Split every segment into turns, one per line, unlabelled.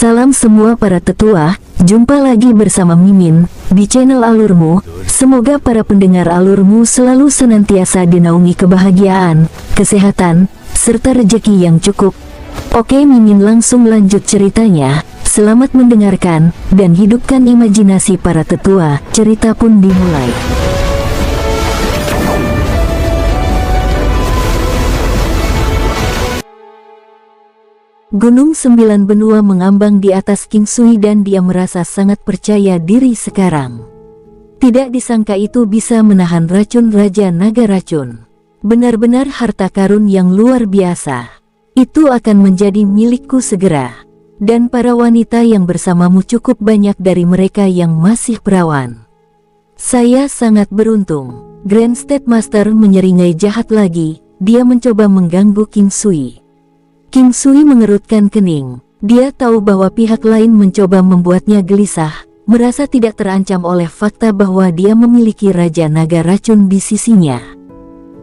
Salam semua para tetua, jumpa lagi bersama Mimin di channel Alurmu. Semoga para pendengar Alurmu selalu senantiasa dinaungi kebahagiaan, kesehatan, serta rezeki yang cukup. Oke, Mimin langsung lanjut ceritanya. Selamat mendengarkan dan hidupkan imajinasi para tetua. Cerita pun dimulai. Gunung 9 benua mengambang di atas King Sui dan dia merasa sangat percaya diri sekarang. Tidak disangka itu bisa menahan racun Raja Naga Racun. Benar-benar harta karun yang luar biasa. Itu akan menjadi milikku segera. Dan para wanita yang bersamamu cukup banyak dari mereka yang masih perawan. Saya sangat beruntung. Grand State Master menyeringai jahat lagi. Dia mencoba mengganggu King Sui. King Sui mengerutkan kening. Dia tahu bahwa pihak lain mencoba membuatnya gelisah, merasa tidak terancam oleh fakta bahwa dia memiliki Raja Naga Racun di sisinya.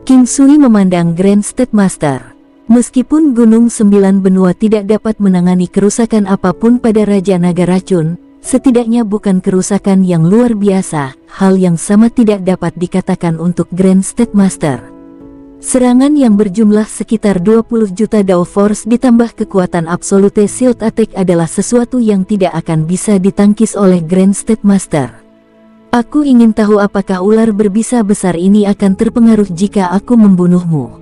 King Sui memandang Grand State Master. Meskipun Gunung 9 benua tidak dapat menangani kerusakan apapun pada Raja Naga Racun, setidaknya bukan kerusakan yang luar biasa. Hal yang sama tidak dapat dikatakan untuk Grand State Master. Serangan yang berjumlah sekitar 20 juta Dao Force ditambah kekuatan Absolute Shield Attack adalah sesuatu yang tidak akan bisa ditangkis oleh Grand State Master. Aku ingin tahu apakah ular berbisa besar ini akan terpengaruh jika aku membunuhmu.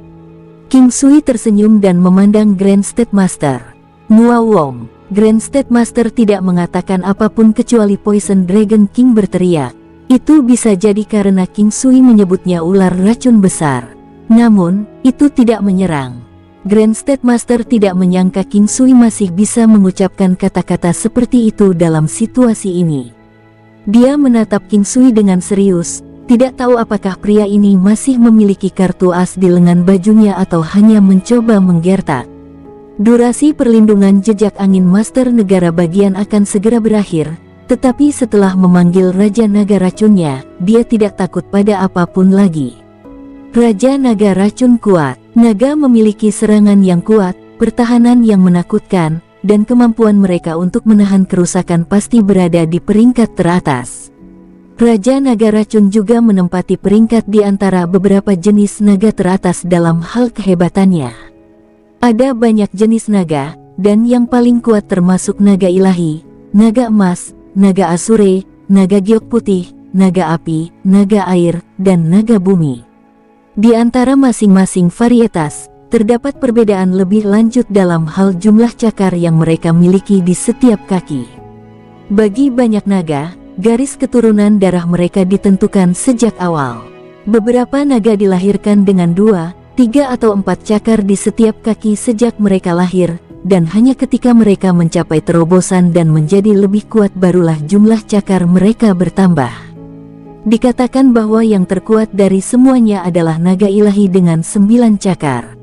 King Sui tersenyum dan memandang Grand State Master. Muawom. Grand State Master tidak mengatakan apapun kecuali Poison Dragon King berteriak. Itu bisa jadi karena King Sui menyebutnya ular racun besar. Namun, itu tidak menyerang. Grand State Master tidak menyangka King Sui masih bisa mengucapkan kata-kata seperti itu dalam situasi ini. Dia menatap King Sui dengan serius, tidak tahu apakah pria ini masih memiliki kartu as di lengan bajunya atau hanya mencoba menggertak. Durasi perlindungan jejak angin Master Negara Bagian akan segera berakhir, tetapi setelah memanggil Raja Naga Racunnya, dia tidak takut pada apapun lagi. Raja Naga Racun kuat. Naga memiliki serangan yang kuat, pertahanan yang menakutkan, dan kemampuan mereka untuk menahan kerusakan pasti berada di peringkat teratas. Raja Naga Racun juga menempati peringkat di antara beberapa jenis naga teratas dalam hal kehebatannya. Ada banyak jenis naga, dan yang paling kuat termasuk naga ilahi, naga emas, naga asure, naga giok putih, naga api, naga air, dan naga bumi. Di antara masing-masing varietas, terdapat perbedaan lebih lanjut dalam hal jumlah cakar yang mereka miliki di setiap kaki. Bagi banyak naga, garis keturunan darah mereka ditentukan sejak awal. Beberapa naga dilahirkan dengan 2, 3 atau 4 cakar di setiap kaki sejak mereka lahir, dan hanya ketika mereka mencapai terobosan dan menjadi lebih kuat barulah jumlah cakar mereka bertambah. Dikatakan bahwa yang terkuat dari semuanya adalah naga ilahi dengan 9 cakar.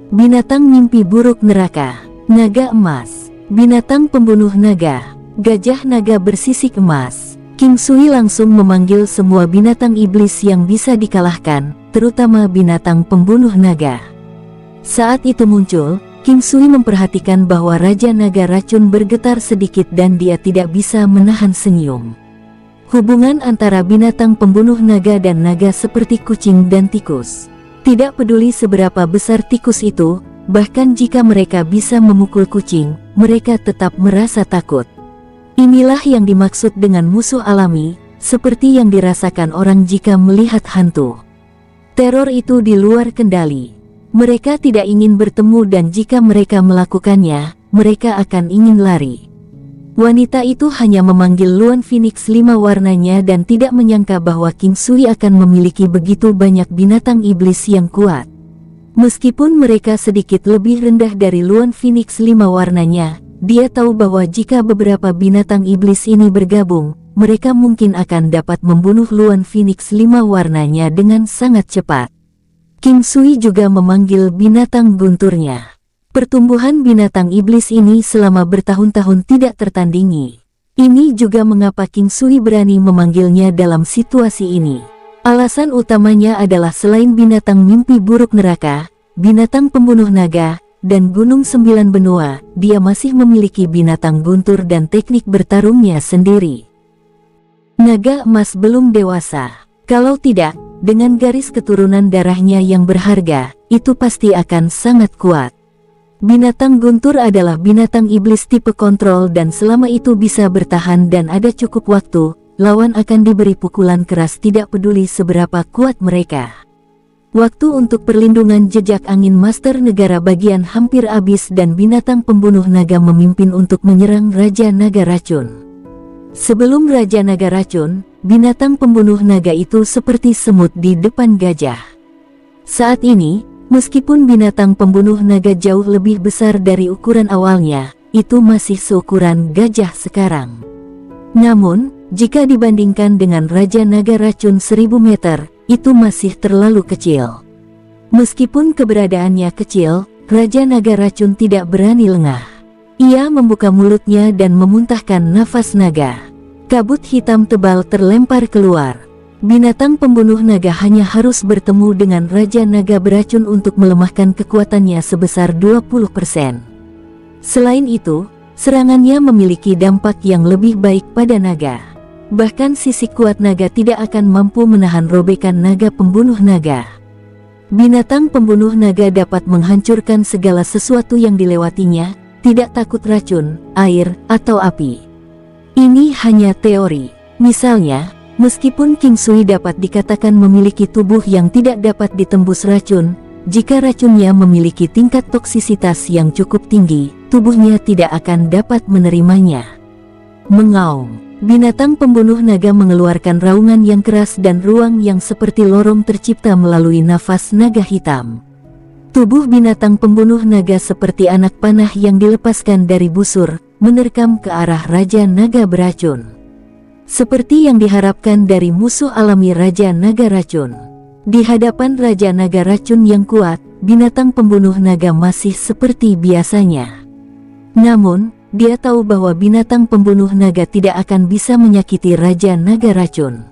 Binatang mimpi buruk neraka, naga emas, binatang pembunuh naga, gajah naga bersisik emas. King Sui langsung memanggil semua binatang iblis yang bisa dikalahkan, terutama binatang pembunuh naga. Saat itu muncul, King Sui memperhatikan bahwa Raja Naga Racun bergetar sedikit dan dia tidak bisa menahan senyum. Hubungan antara binatang pembunuh naga dan naga seperti kucing dan tikus. Tidak peduli seberapa besar tikus itu, bahkan jika mereka bisa memukul kucing, mereka tetap merasa takut. Inilah yang dimaksud dengan musuh alami, seperti yang dirasakan orang jika melihat hantu. Teror itu di luar kendali. Mereka tidak ingin bertemu dan jika mereka melakukannya, mereka akan ingin lari. Wanita itu hanya memanggil Luan Phoenix 5 warnanya dan tidak menyangka bahwa King Sui akan memiliki begitu banyak binatang iblis yang kuat. Meskipun mereka sedikit lebih rendah dari Luan Phoenix 5 warnanya, dia tahu bahwa jika beberapa binatang iblis ini bergabung, mereka mungkin akan dapat membunuh Luan Phoenix 5 warnanya dengan sangat cepat. King Sui juga memanggil binatang gunturnya. Pertumbuhan binatang iblis ini selama bertahun-tahun tidak tertandingi. Ini juga mengapa King Sui berani memanggilnya dalam situasi ini. Alasan utamanya adalah selain binatang mimpi buruk neraka, binatang pembunuh naga, dan Gunung Sembilan Benua, dia masih memiliki binatang guntur dan teknik bertarungnya sendiri. Naga emas belum dewasa. Kalau tidak, dengan garis keturunan darahnya yang berharga, itu pasti akan sangat kuat. Binatang guntur adalah binatang iblis tipe kontrol dan selama itu bisa bertahan dan ada cukup waktu, lawan akan diberi pukulan keras tidak peduli seberapa kuat mereka. Waktu untuk perlindungan jejak angin Master Negara bagian hampir habis dan binatang pembunuh naga memimpin untuk menyerang Raja Naga Racun. Sebelum Raja Naga Racun, binatang pembunuh naga itu seperti semut di depan gajah. Saat ini, meskipun binatang pembunuh naga jauh lebih besar dari ukuran awalnya, itu masih seukuran gajah sekarang. Namun, jika dibandingkan dengan Raja Naga Racun 1000 meter, itu masih terlalu kecil. Meskipun keberadaannya kecil, Raja Naga Racun tidak berani lengah. Ia membuka mulutnya dan memuntahkan nafas naga. Kabut hitam tebal terlempar keluar. Binatang pembunuh naga hanya harus bertemu dengan Raja Naga beracun untuk melemahkan kekuatannya sebesar 20%. Selain itu, serangannya memiliki dampak yang lebih baik pada naga. Bahkan sisik kuat naga tidak akan mampu menahan robekan naga pembunuh naga. Binatang pembunuh naga dapat menghancurkan segala sesuatu yang dilewatinya, tidak takut racun, air, atau api. Ini hanya teori. Misalnya, meskipun King Sui dapat dikatakan memiliki tubuh yang tidak dapat ditembus racun, jika racunnya memiliki tingkat toksisitas yang cukup tinggi, tubuhnya tidak akan dapat menerimanya. Mengaum. Binatang pembunuh naga mengeluarkan raungan yang keras dan ruang yang seperti lorong tercipta melalui nafas naga hitam. Tubuh binatang pembunuh naga seperti anak panah yang dilepaskan dari busur, menerkam ke arah Raja Naga beracun. Seperti yang diharapkan dari musuh alami Raja Naga Racun. Di hadapan Raja Naga Racun yang kuat, binatang pembunuh naga masih seperti biasanya. Namun, dia tahu bahwa binatang pembunuh naga tidak akan bisa menyakiti Raja Naga Racun.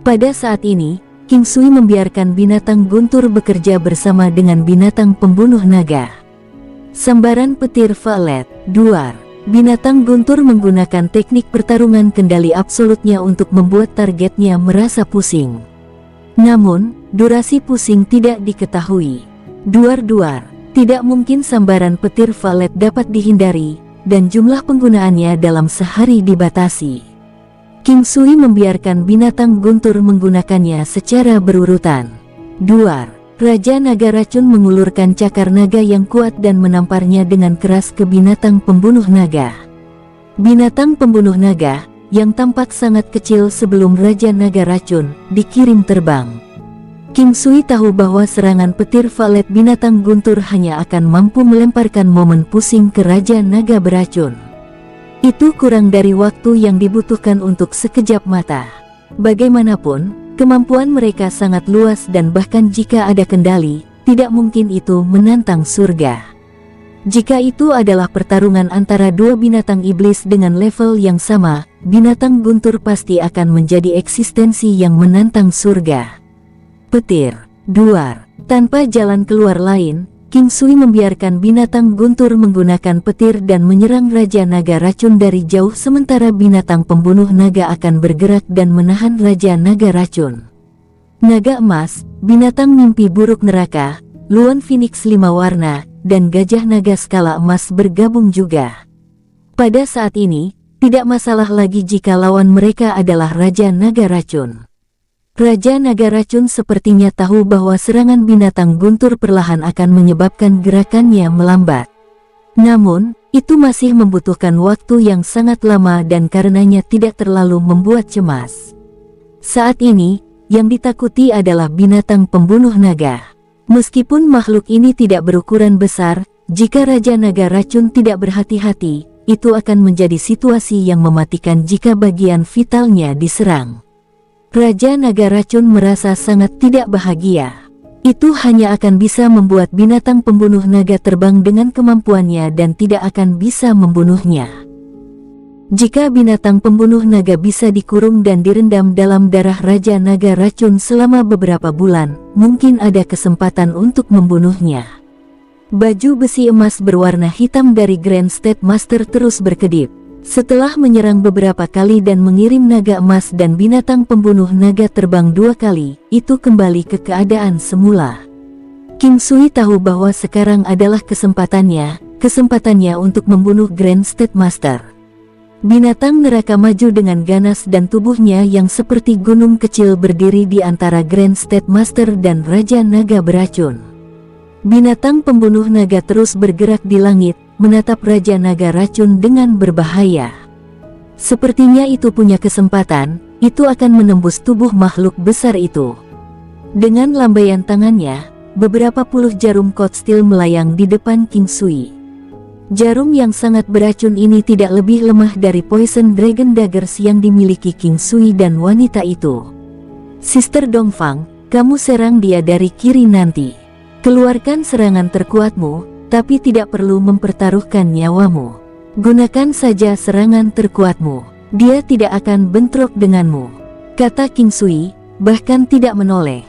Pada saat ini, King Sui membiarkan binatang guntur bekerja bersama dengan binatang pembunuh naga. Sambaran petir violet, duar. Binatang guntur menggunakan teknik pertarungan kendali absolutnya untuk membuat targetnya merasa pusing. Namun, durasi pusing tidak diketahui. Duar-duar, tidak mungkin sambaran petir violet dapat dihindari, dan jumlah penggunaannya dalam sehari dibatasi. King Sui membiarkan binatang guntur menggunakannya secara berurutan. Duar, Raja Naga Racun mengulurkan cakar naga yang kuat dan menamparnya dengan keras ke binatang pembunuh naga. Binatang pembunuh naga, yang tampak sangat kecil sebelum Raja Naga Racun, dikirim terbang. King Sui tahu bahwa serangan petir violet binatang guntur hanya akan mampu melemparkan momen pusing ke Raja Naga beracun. Itu kurang dari waktu yang dibutuhkan untuk sekejap mata. Bagaimanapun, kemampuan mereka sangat luas dan bahkan jika ada kendali, tidak mungkin itu menantang surga. Jika itu adalah pertarungan antara dua binatang iblis dengan level yang sama, binatang guntur pasti akan menjadi eksistensi yang menantang surga. Petir, duar. Tanpa jalan keluar lain, King Sui membiarkan binatang guntur menggunakan petir dan menyerang Raja Naga Racun dari jauh sementara binatang pembunuh naga akan bergerak dan menahan Raja Naga Racun. Naga emas, binatang mimpi buruk neraka, Luan Phoenix 5 warna, dan gajah naga skala emas bergabung juga. Pada saat ini, tidak masalah lagi jika lawan mereka adalah Raja Naga Racun. Raja Naga Racun sepertinya tahu bahwa serangan binatang guntur perlahan akan menyebabkan gerakannya melambat. Namun, itu masih membutuhkan waktu yang sangat lama dan karenanya tidak terlalu membuat cemas. Saat ini, yang ditakuti adalah binatang pembunuh naga. Meskipun makhluk ini tidak berukuran besar, jika Raja Naga Racun tidak berhati-hati, itu akan menjadi situasi yang mematikan jika bagian vitalnya diserang. Raja Naga Racun merasa sangat tidak bahagia. Itu hanya akan bisa membuat binatang pembunuh naga terbang dengan kemampuannya dan tidak akan bisa membunuhnya. Jika binatang pembunuh naga bisa dikurung dan direndam dalam darah Raja Naga Racun selama beberapa bulan, mungkin ada kesempatan untuk membunuhnya. Baju besi emas berwarna hitam dari Grand State Master terus berkedip. Setelah menyerang beberapa kali dan mengirim naga emas dan binatang pembunuh naga terbang 2 kali, itu kembali ke keadaan semula. King Sui tahu bahwa sekarang adalah kesempatannya untuk membunuh Grand State Master. Binatang neraka maju dengan ganas dan tubuhnya yang seperti gunung kecil berdiri di antara Grand State Master dan Raja Naga beracun. Binatang pembunuh naga terus bergerak di langit, menatap Raja Naga racun dengan berbahaya. Sepertinya itu punya kesempatan, itu akan menembus tubuh makhluk besar itu. Dengan lambaian tangannya, beberapa puluh jarum Cold Steel melayang di depan King Sui. Jarum yang sangat beracun ini tidak lebih lemah dari Poison Dragon Daggers yang dimiliki King Sui dan wanita itu. Sister Dongfang, kamu serang dia dari kiri nanti. Keluarkan serangan terkuatmu, tapi tidak perlu mempertaruhkan nyawamu. Gunakan saja serangan terkuatmu. Dia tidak akan bentrok denganmu, kata King Sui, bahkan tidak menoleh.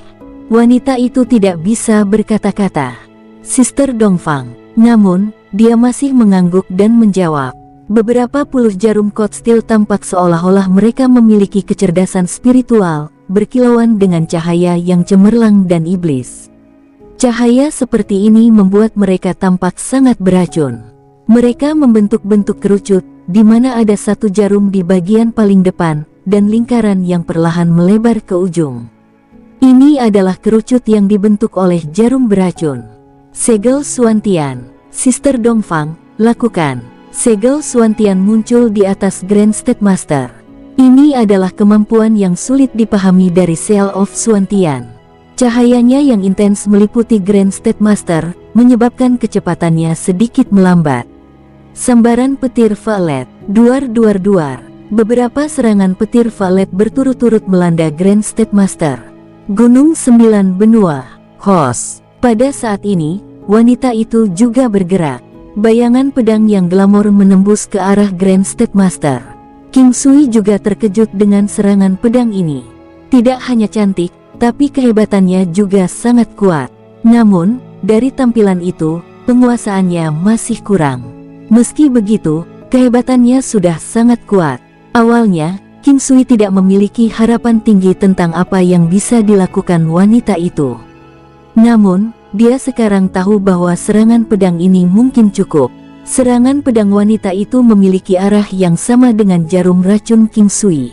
Wanita itu tidak bisa berkata-kata. Sister Dongfang, namun, dia masih mengangguk dan menjawab. Beberapa puluh jarum Cold Steel tampak seolah-olah mereka memiliki kecerdasan spiritual, berkilauan dengan cahaya yang cemerlang dan iblis. Cahaya seperti ini membuat mereka tampak sangat beracun. Mereka membentuk-bentuk kerucut, di mana ada satu jarum di bagian paling depan, dan lingkaran yang perlahan melebar ke ujung. Ini adalah kerucut yang dibentuk oleh jarum beracun. Segel Suantian, Sister Dongfang, lakukan. Segel Suantian muncul di atas Grand State Master. Ini adalah kemampuan yang sulit dipahami dari Seal of Suantian. Cahayanya yang intens meliputi Grand State Master, menyebabkan kecepatannya sedikit melambat. Sambaran petir violet, duar. Beberapa serangan petir violet berturut-turut melanda Grand State Master. Gunung 9 benua, Hos. Pada saat ini, wanita itu juga bergerak. Bayangan pedang yang glamor menembus ke arah Grand State Master. King Sui juga terkejut dengan serangan pedang ini. Tidak hanya cantik, tapi kehebatannya juga sangat kuat. Namun, dari tampilan itu, penguasaannya masih kurang. Meski begitu, kehebatannya sudah sangat kuat. Awalnya, King Sui tidak memiliki harapan tinggi tentang apa yang bisa dilakukan wanita itu. Namun, dia sekarang tahu bahwa serangan pedang ini mungkin cukup. Serangan pedang wanita itu memiliki arah yang sama dengan jarum racun King Sui.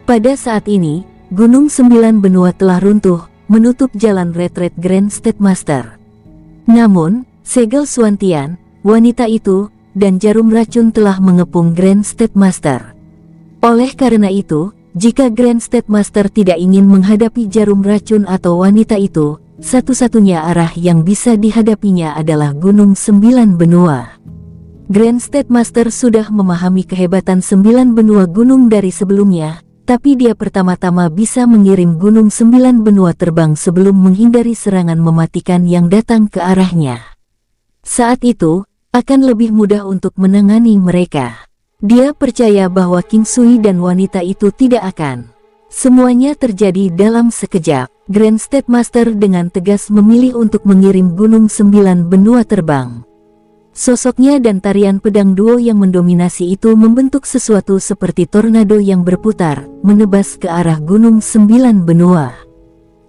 Pada saat ini, Gunung 9 benua telah runtuh, menutup jalan retret Grand State Master. Namun, segel Suantian, wanita itu, dan jarum racun telah mengepung Grand State Master. Oleh karena itu, jika Grand State Master tidak ingin menghadapi jarum racun atau wanita itu, satu-satunya arah yang bisa dihadapinya adalah Gunung 9 benua. Grand State Master sudah memahami kehebatan 9 benua gunung dari sebelumnya, tapi dia pertama-tama bisa mengirim Gunung 9 benua terbang sebelum menghindari serangan mematikan yang datang ke arahnya. Saat itu, akan lebih mudah untuk menangani mereka. Dia percaya bahwa King Sui dan wanita itu tidak akan. Semuanya terjadi dalam sekejap. Grand State Master dengan tegas memilih untuk mengirim Gunung 9 benua terbang. Sosoknya dan tarian pedang duo yang mendominasi itu membentuk sesuatu seperti tornado yang berputar, menebas ke arah Gunung 9 benua.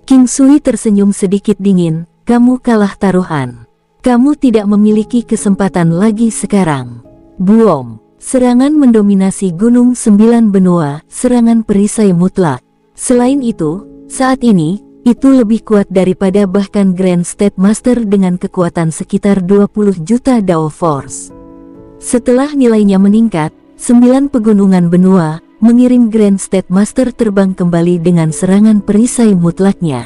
King Sui tersenyum sedikit dingin, kamu kalah taruhan. Kamu tidak memiliki kesempatan lagi sekarang. Boom! Serangan mendominasi Gunung 9 benua, serangan perisai mutlak. Selain itu, saat ini, itu lebih kuat daripada bahkan Grand State Master dengan kekuatan sekitar 20 juta Dao Force. Setelah nilainya meningkat, 9 pegunungan benua mengirim Grand State Master terbang kembali dengan serangan perisai mutlaknya.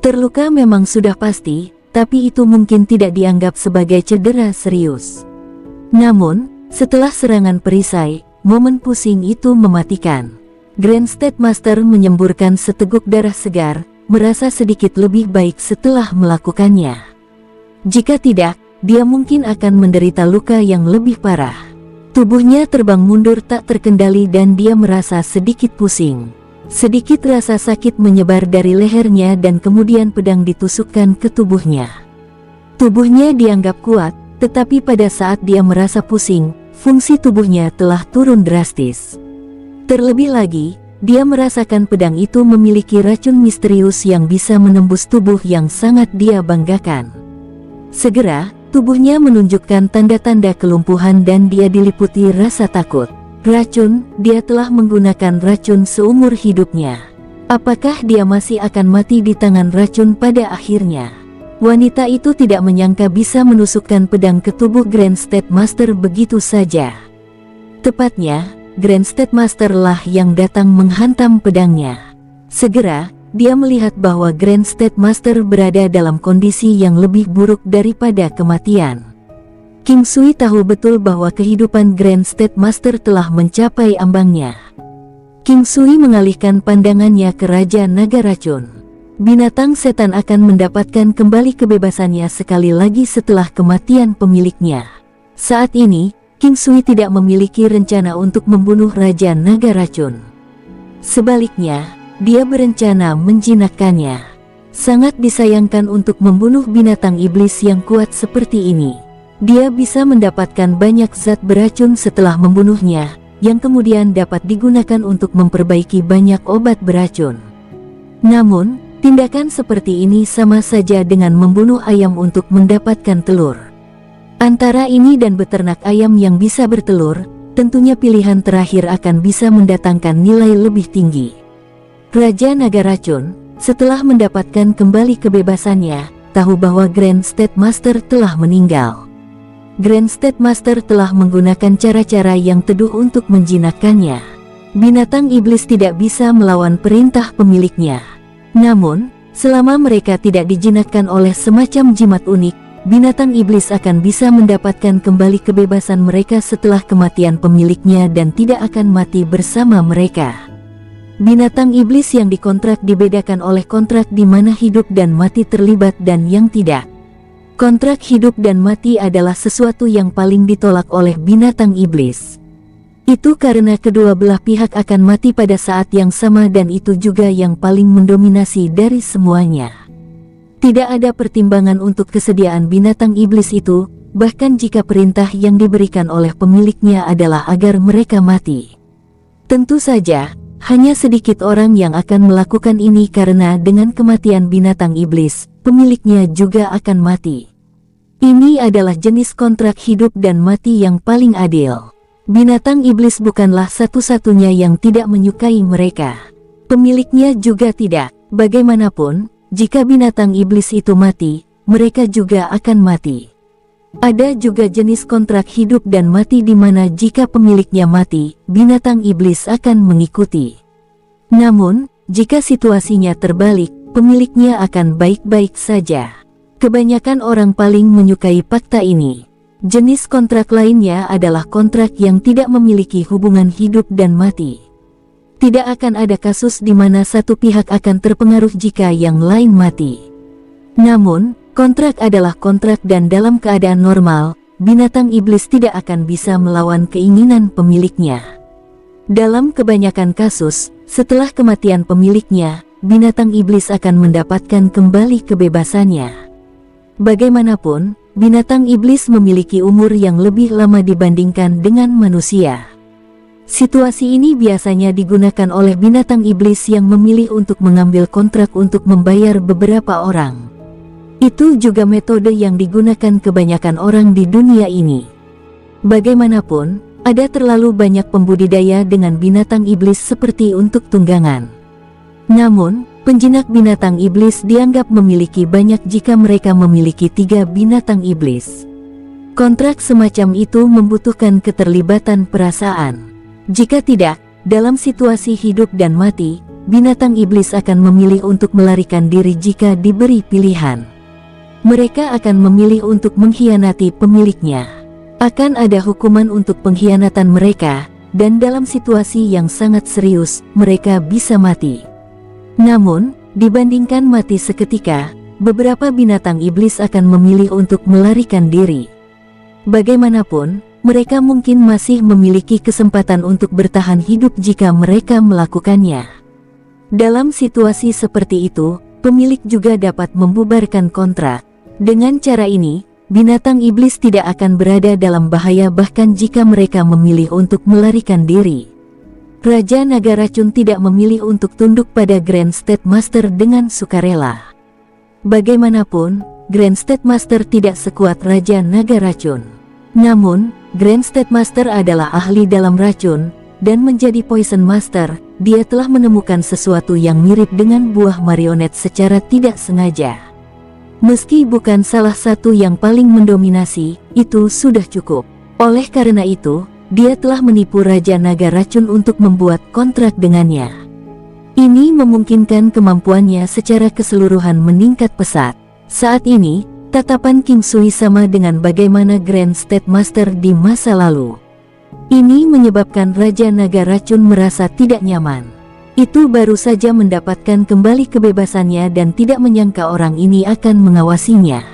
Terluka memang sudah pasti, tapi itu mungkin tidak dianggap sebagai cedera serius. Namun, setelah serangan perisai, momen pusing itu mematikan. Grand State Master menyemburkan seteguk darah segar, merasa sedikit lebih baik setelah melakukannya. Jika tidak, dia mungkin akan menderita luka yang lebih parah. Tubuhnya terbang mundur tak terkendali dan dia merasa sedikit pusing. Sedikit rasa sakit menyebar dari lehernya dan kemudian pedang ditusukkan ke tubuhnya. Tubuhnya dianggap kuat, tetapi pada saat dia merasa pusing, fungsi tubuhnya telah turun drastis. Terlebih lagi, dia merasakan pedang itu memiliki racun misterius yang bisa menembus tubuh yang sangat dia banggakan. Segera, tubuhnya menunjukkan tanda-tanda kelumpuhan dan dia diliputi rasa takut. Racun, dia telah menggunakan racun seumur hidupnya. Apakah dia masih akan mati di tangan racun pada akhirnya? Wanita itu tidak menyangka bisa menusukkan pedang ke tubuh Grand State Master begitu saja. Tepatnya, Grand State Master lah yang datang menghantam pedangnya. Segera, dia melihat bahwa Grand State Master berada dalam kondisi yang lebih buruk daripada kematian. King Sui tahu betul bahwa kehidupan Grand State Master telah mencapai ambangnya. King Sui mengalihkan pandangannya ke Raja Naga Racun. Binatang setan akan mendapatkan kembali kebebasannya sekali lagi setelah kematian pemiliknya. Saat ini, King Sui tidak memiliki rencana untuk membunuh Raja Naga Racun. Sebaliknya, dia berencana menjinakkannya. Sangat disayangkan untuk membunuh binatang iblis yang kuat seperti ini. Dia bisa mendapatkan banyak zat beracun setelah membunuhnya, yang kemudian dapat digunakan untuk memperbaiki banyak obat beracun. Namun, tindakan seperti ini sama saja dengan membunuh ayam untuk mendapatkan telur. Antara ini dan beternak ayam yang bisa bertelur, tentunya pilihan terakhir akan bisa mendatangkan nilai lebih tinggi. Raja Naga Racun, setelah mendapatkan kembali kebebasannya, tahu bahwa Grand State Master telah meninggal. Grand State Master telah menggunakan cara-cara yang teduh untuk menjinakkannya. Binatang iblis tidak bisa melawan perintah pemiliknya. Namun, selama mereka tidak dijinakkan oleh semacam jimat unik, binatang iblis akan bisa mendapatkan kembali kebebasan mereka setelah kematian pemiliknya dan tidak akan mati bersama mereka. Binatang iblis yang dikontrak dibedakan oleh kontrak di mana hidup dan mati terlibat dan yang tidak. Kontrak hidup dan mati adalah sesuatu yang paling ditolak oleh binatang iblis. Itu karena kedua belah pihak akan mati pada saat yang sama dan itu juga yang paling mendominasi dari semuanya. Tidak ada pertimbangan untuk kesediaan binatang iblis itu, bahkan jika perintah yang diberikan oleh pemiliknya adalah agar mereka mati. Tentu saja, hanya sedikit orang yang akan melakukan ini karena dengan kematian binatang iblis, pemiliknya juga akan mati. Ini adalah jenis kontrak hidup dan mati yang paling adil. Binatang iblis bukanlah satu-satunya yang tidak menyukai mereka. Pemiliknya juga tidak. Bagaimanapun, jika binatang iblis itu mati, mereka juga akan mati. Ada juga jenis kontrak hidup dan mati di mana jika pemiliknya mati, binatang iblis akan mengikuti. Namun, jika situasinya terbalik, pemiliknya akan baik-baik saja. Kebanyakan orang paling menyukai fakta ini. Jenis kontrak lainnya adalah kontrak yang tidak memiliki hubungan hidup dan mati. Tidak akan ada kasus di mana satu pihak akan terpengaruh jika yang lain mati. Namun, kontrak adalah kontrak dan dalam keadaan normal, binatang iblis tidak akan bisa melawan keinginan pemiliknya. Dalam kebanyakan kasus, setelah kematian pemiliknya, binatang iblis akan mendapatkan kembali kebebasannya. Bagaimanapun, binatang iblis memiliki umur yang lebih lama dibandingkan dengan manusia. Situasi ini biasanya digunakan oleh binatang iblis yang memilih untuk mengambil kontrak untuk membayar beberapa orang. Itu juga metode yang digunakan kebanyakan orang di dunia ini. Bagaimanapun, ada terlalu banyak pembudidaya dengan binatang iblis seperti untuk tunggangan. Namun, penjinak binatang iblis dianggap memiliki banyak jika mereka memiliki 3 binatang iblis. Kontrak semacam itu membutuhkan keterlibatan perasaan. Jika tidak, dalam situasi hidup dan mati, binatang iblis akan memilih untuk melarikan diri jika diberi pilihan. Mereka akan memilih untuk mengkhianati pemiliknya. Akan ada hukuman untuk pengkhianatan mereka, dan dalam situasi yang sangat serius, mereka bisa mati. Namun, dibandingkan mati seketika, beberapa binatang iblis akan memilih untuk melarikan diri. Bagaimanapun, mereka mungkin masih memiliki kesempatan untuk bertahan hidup jika mereka melakukannya. Dalam situasi seperti itu, pemilik juga dapat membubarkan kontrak. Dengan cara ini, binatang iblis tidak akan berada dalam bahaya bahkan jika mereka memilih untuk melarikan diri. Raja Naga Racun tidak memilih untuk tunduk pada Grand State Master dengan sukarela. Bagaimanapun, Grand State Master tidak sekuat Raja Naga Racun. Namun, Grand State Master adalah ahli dalam racun, dan menjadi Poison Master, dia telah menemukan sesuatu yang mirip dengan buah marionet secara tidak sengaja. Meski bukan salah satu yang paling mendominasi, itu sudah cukup. Oleh karena itu, dia telah menipu Raja Naga Racun untuk membuat kontrak dengannya. Ini memungkinkan kemampuannya secara keseluruhan meningkat pesat. Saat ini, tatapan King Sui sama dengan bagaimana Grand State Master di masa lalu. Ini menyebabkan Raja Naga Racun merasa tidak nyaman. Itu baru saja mendapatkan kembali kebebasannya dan tidak menyangka orang ini akan mengawasinya.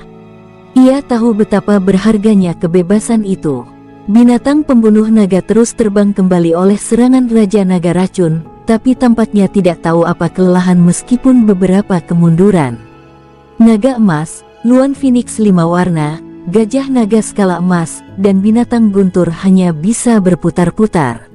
Ia tahu betapa berharganya kebebasan itu. Binatang pembunuh naga terus terbang kembali oleh serangan Raja Naga Racun, tapi tampaknya tidak tahu apa kelelahan meskipun beberapa kemunduran. Naga emas, Luan Phoenix 5 warna, gajah naga skala emas, dan binatang guntur hanya bisa berputar-putar.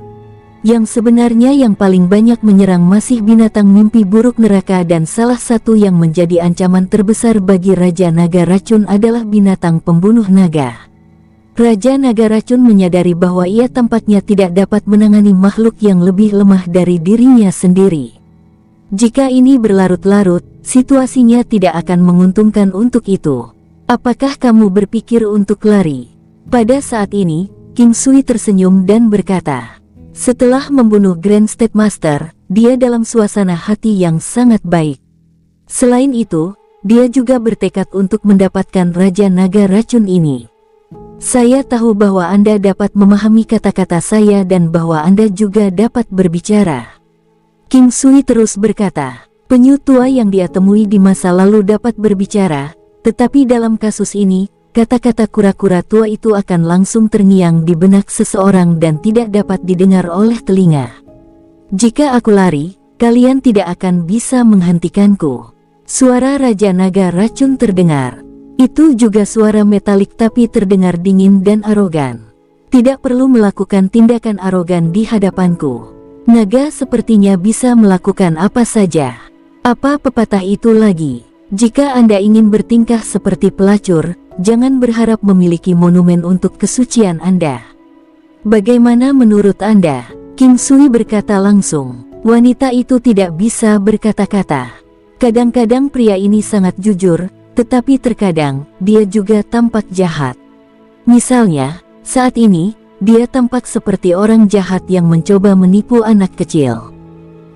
Yang sebenarnya yang paling banyak menyerang masih binatang mimpi buruk neraka dan salah satu yang menjadi ancaman terbesar bagi Raja Naga Racun adalah binatang pembunuh naga. Raja Naga Racun menyadari bahwa ia tampaknya tidak dapat menangani makhluk yang lebih lemah dari dirinya sendiri. Jika ini berlarut-larut, situasinya tidak akan menguntungkan untuk itu. Apakah kamu berpikir untuk lari? Pada saat ini, King Sui tersenyum dan berkata, setelah membunuh Grand State Master, dia dalam suasana hati yang sangat baik. Selain itu, dia juga bertekad untuk mendapatkan Raja Naga Racun ini. Saya tahu bahwa Anda dapat memahami kata-kata saya dan bahwa Anda juga dapat berbicara. King Sui terus berkata, penyu tua yang dia temui di masa lalu dapat berbicara, tetapi dalam kasus ini, kata-kata kura-kura tua itu akan langsung terngiang di benak seseorang dan tidak dapat didengar oleh telinga. Jika aku lari, kalian tidak akan bisa menghentikanku. Suara Raja Naga Racun terdengar. Itu juga suara metalik tapi terdengar dingin dan arogan. Tidak perlu melakukan tindakan arogan di hadapanku. Naga sepertinya bisa melakukan apa saja. Apa pepatah itu lagi? Jika Anda ingin bertingkah seperti pelacur, jangan berharap memiliki monumen untuk kesucian Anda. Bagaimana menurut Anda? King Sui berkata langsung. Wanita itu tidak bisa berkata-kata. Kadang-kadang pria ini sangat jujur, tetapi terkadang, dia juga tampak jahat. Misalnya, saat ini, dia tampak seperti orang jahat yang mencoba menipu anak kecil.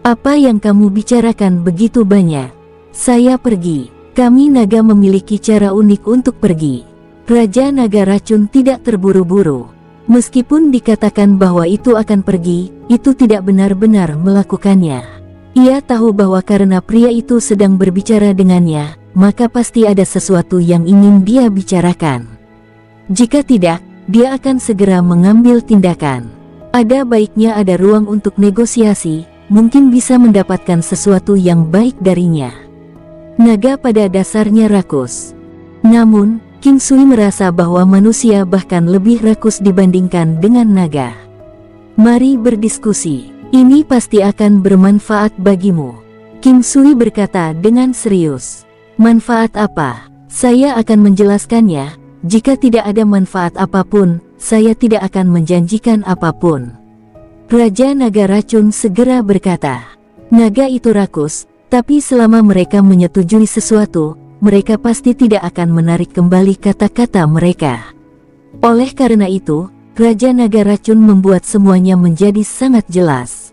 Apa yang kamu bicarakan begitu banyak? Saya pergi. Kami naga memiliki cara unik untuk pergi. Raja Naga Racun tidak terburu-buru. Meskipun dikatakan bahwa itu akan pergi, itu tidak benar-benar melakukannya. Ia tahu bahwa karena pria itu sedang berbicara dengannya, maka pasti ada sesuatu yang ingin dia bicarakan. Jika tidak, dia akan segera mengambil tindakan. Ada baiknya ada ruang untuk negosiasi, mungkin bisa mendapatkan sesuatu yang baik darinya. Naga pada dasarnya rakus. Namun, King Sui merasa bahwa manusia bahkan lebih rakus dibandingkan dengan naga. Mari berdiskusi, ini pasti akan bermanfaat bagimu. King Sui berkata dengan serius. Manfaat apa? Saya akan menjelaskannya. Jika tidak ada manfaat apapun, saya tidak akan menjanjikan apapun. Raja Naga Racun segera berkata. Naga itu rakus, tapi selama mereka menyetujui sesuatu, mereka pasti tidak akan menarik kembali kata-kata mereka. Oleh karena itu, Raja Naga Racun membuat semuanya menjadi sangat jelas.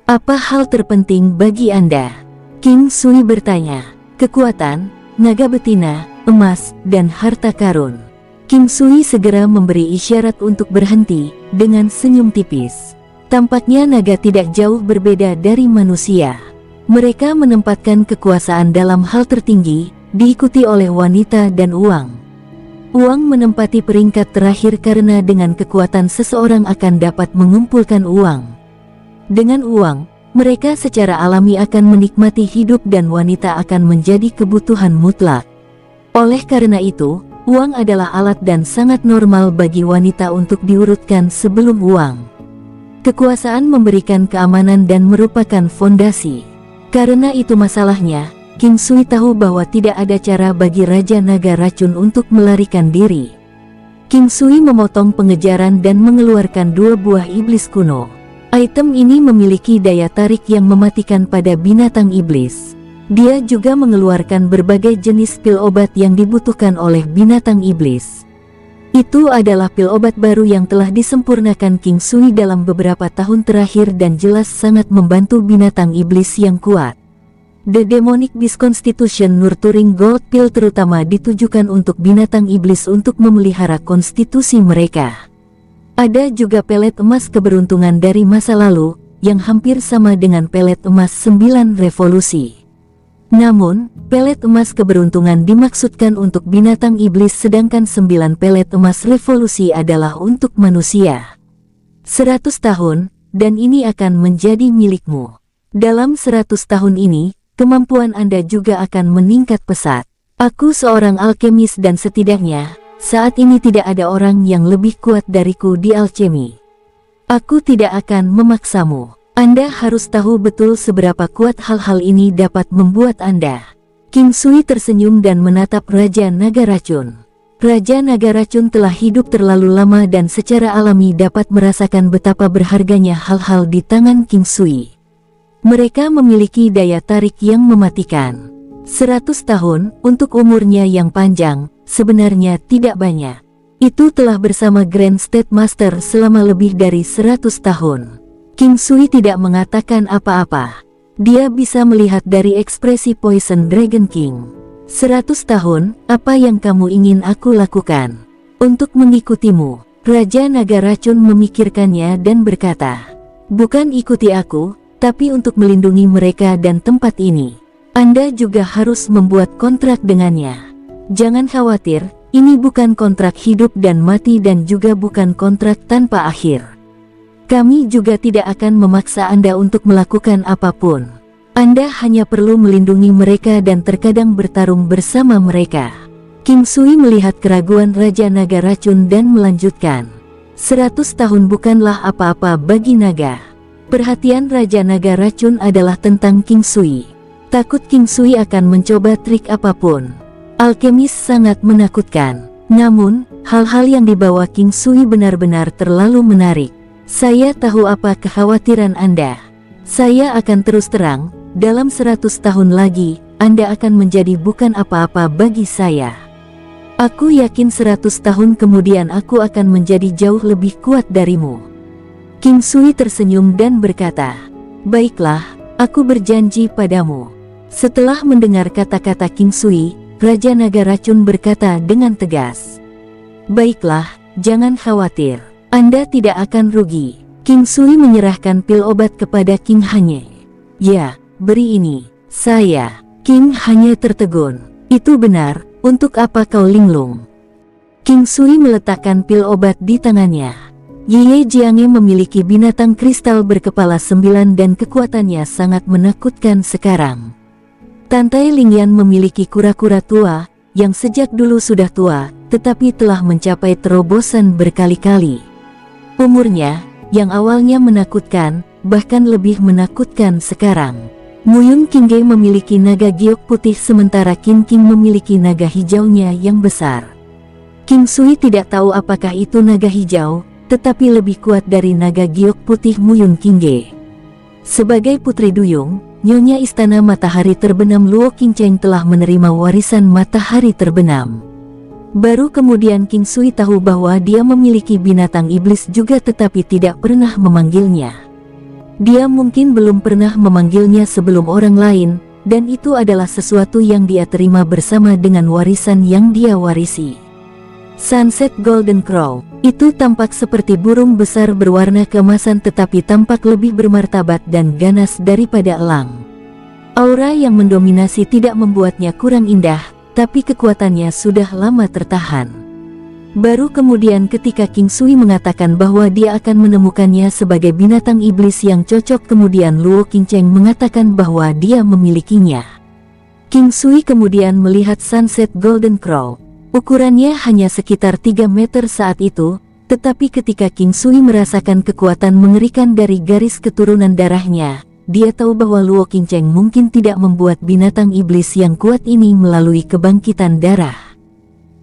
Apa hal terpenting bagi Anda? King Sui bertanya. Kekuatan, naga betina, emas, dan harta karun. King Sui segera memberi isyarat untuk berhenti, dengan senyum tipis. Tampaknya naga tidak jauh berbeda dari manusia. Mereka menempatkan kekuasaan dalam hal tertinggi, diikuti oleh wanita dan uang. Uang menempati peringkat terakhir karena dengan kekuatan seseorang akan dapat mengumpulkan uang. Dengan uang, mereka secara alami akan menikmati hidup dan wanita akan menjadi kebutuhan mutlak. Oleh karena itu, uang adalah alat dan sangat normal bagi wanita untuk diurutkan sebelum uang. Kekuasaan memberikan keamanan dan merupakan fondasi. Karena itu masalahnya, King Sui tahu bahwa tidak ada cara bagi Raja Naga Racun untuk melarikan diri. King Sui memotong pengejaran dan mengeluarkan 2 buah iblis kuno. Item ini memiliki daya tarik yang mematikan pada binatang iblis. Dia juga mengeluarkan berbagai jenis pil obat yang dibutuhkan oleh binatang iblis. Itu adalah pil obat baru yang telah disempurnakan King Sui dalam beberapa tahun terakhir dan jelas sangat membantu binatang iblis yang kuat. The Demonic Beast Constitution Nurturing Gold Pill terutama ditujukan untuk binatang iblis untuk memelihara konstitusi mereka. Ada juga pelet emas keberuntungan dari masa lalu, yang hampir sama dengan pelet emas 9 revolusi. Namun, pelet emas keberuntungan dimaksudkan untuk binatang iblis sedangkan 9 pelet emas revolusi adalah untuk manusia. 100 tahun, dan ini akan menjadi milikmu. Dalam 100 tahun ini, kemampuan Anda juga akan meningkat pesat. Aku seorang alkemis dan setidaknya, saat ini tidak ada orang yang lebih kuat dariku di alkemi. Aku tidak akan memaksamu. Anda harus tahu betul seberapa kuat hal-hal ini dapat membuat Anda. King Sui tersenyum dan menatap Raja Naga Racun. Raja Naga Racun telah hidup terlalu lama dan secara alami dapat merasakan betapa berharganya hal-hal di tangan King Sui. Mereka memiliki daya tarik yang mematikan. 100 tahun, untuk umurnya yang panjang, sebenarnya tidak banyak. Itu telah bersama Grand State Master selama lebih dari 100 tahun. King Sui tidak mengatakan apa-apa. Dia bisa melihat dari ekspresi Poison Dragon King. 100 tahun, apa yang kamu ingin aku lakukan? Untuk mengikutimu, Raja Naga Racun memikirkannya dan berkata, bukan ikuti aku, tapi untuk melindungi mereka dan tempat ini. Anda juga harus membuat kontrak dengannya. Jangan khawatir, ini bukan kontrak hidup dan mati dan juga bukan kontrak tanpa akhir. Kami juga tidak akan memaksa Anda untuk melakukan apapun. Anda hanya perlu melindungi mereka dan terkadang bertarung bersama mereka. King Sui melihat keraguan Raja Naga Racun dan melanjutkan. 100 tahun bukanlah apa-apa bagi naga. Perhatian Raja Naga Racun adalah tentang King Sui. Takut King Sui akan mencoba trik apapun. Alkemis sangat menakutkan. Namun, hal-hal yang dibawa King Sui benar-benar terlalu menarik. Saya tahu apa kekhawatiran Anda. Saya akan terus terang, dalam 100 tahun lagi, Anda akan menjadi bukan apa-apa bagi saya. Aku yakin 100 tahun kemudian aku akan menjadi jauh lebih kuat darimu. King Sui tersenyum dan berkata, baiklah, aku berjanji padamu. Setelah mendengar kata-kata King Sui, Raja Naga Racun berkata dengan tegas, baiklah, jangan khawatir, Anda tidak akan rugi. King Sui menyerahkan pil obat kepada King Hanye. Ya, beri ini. Saya. King Hanye tertegun. Itu benar, untuk apa kau linglung? King Sui meletakkan pil obat di tangannya. Ye Jiangye memiliki binatang kristal berkepala 9 dan kekuatannya sangat menakutkan sekarang. Tantai Lingyan memiliki kura-kura tua, yang sejak dulu sudah tua, tetapi telah mencapai terobosan berkali-kali. Umurnya, yang awalnya menakutkan, bahkan lebih menakutkan sekarang. Muyun Qingge memiliki naga giok putih sementara Qin King memiliki naga hijaunya yang besar. King Sui tidak tahu apakah itu naga hijau, tetapi lebih kuat dari naga giok putih Muyun Qingge. Sebagai putri duyung, Nyonya Istana Matahari Terbenam Luo Qingcheng telah menerima warisan matahari terbenam. Baru kemudian King Sui tahu bahwa dia memiliki binatang iblis juga tetapi tidak pernah memanggilnya. Dia mungkin belum pernah memanggilnya sebelum orang lain, dan itu adalah sesuatu yang dia terima bersama dengan warisan yang dia warisi. Sunset Golden Crow, itu tampak seperti burung besar berwarna keemasan tetapi tampak lebih bermartabat dan ganas daripada elang. Aura yang mendominasi tidak membuatnya kurang indah, tapi kekuatannya sudah lama tertahan. Baru kemudian ketika King Sui mengatakan bahwa dia akan menemukannya sebagai binatang iblis yang cocok kemudian Luo Qingcheng mengatakan bahwa dia memilikinya. King Sui kemudian melihat Sunset Golden Crow. Ukurannya hanya sekitar 3 meter saat itu, tetapi ketika King Sui merasakan kekuatan mengerikan dari garis keturunan darahnya, dia tahu bahwa Luo Qingcheng mungkin tidak membuat binatang iblis yang kuat ini melalui kebangkitan darah.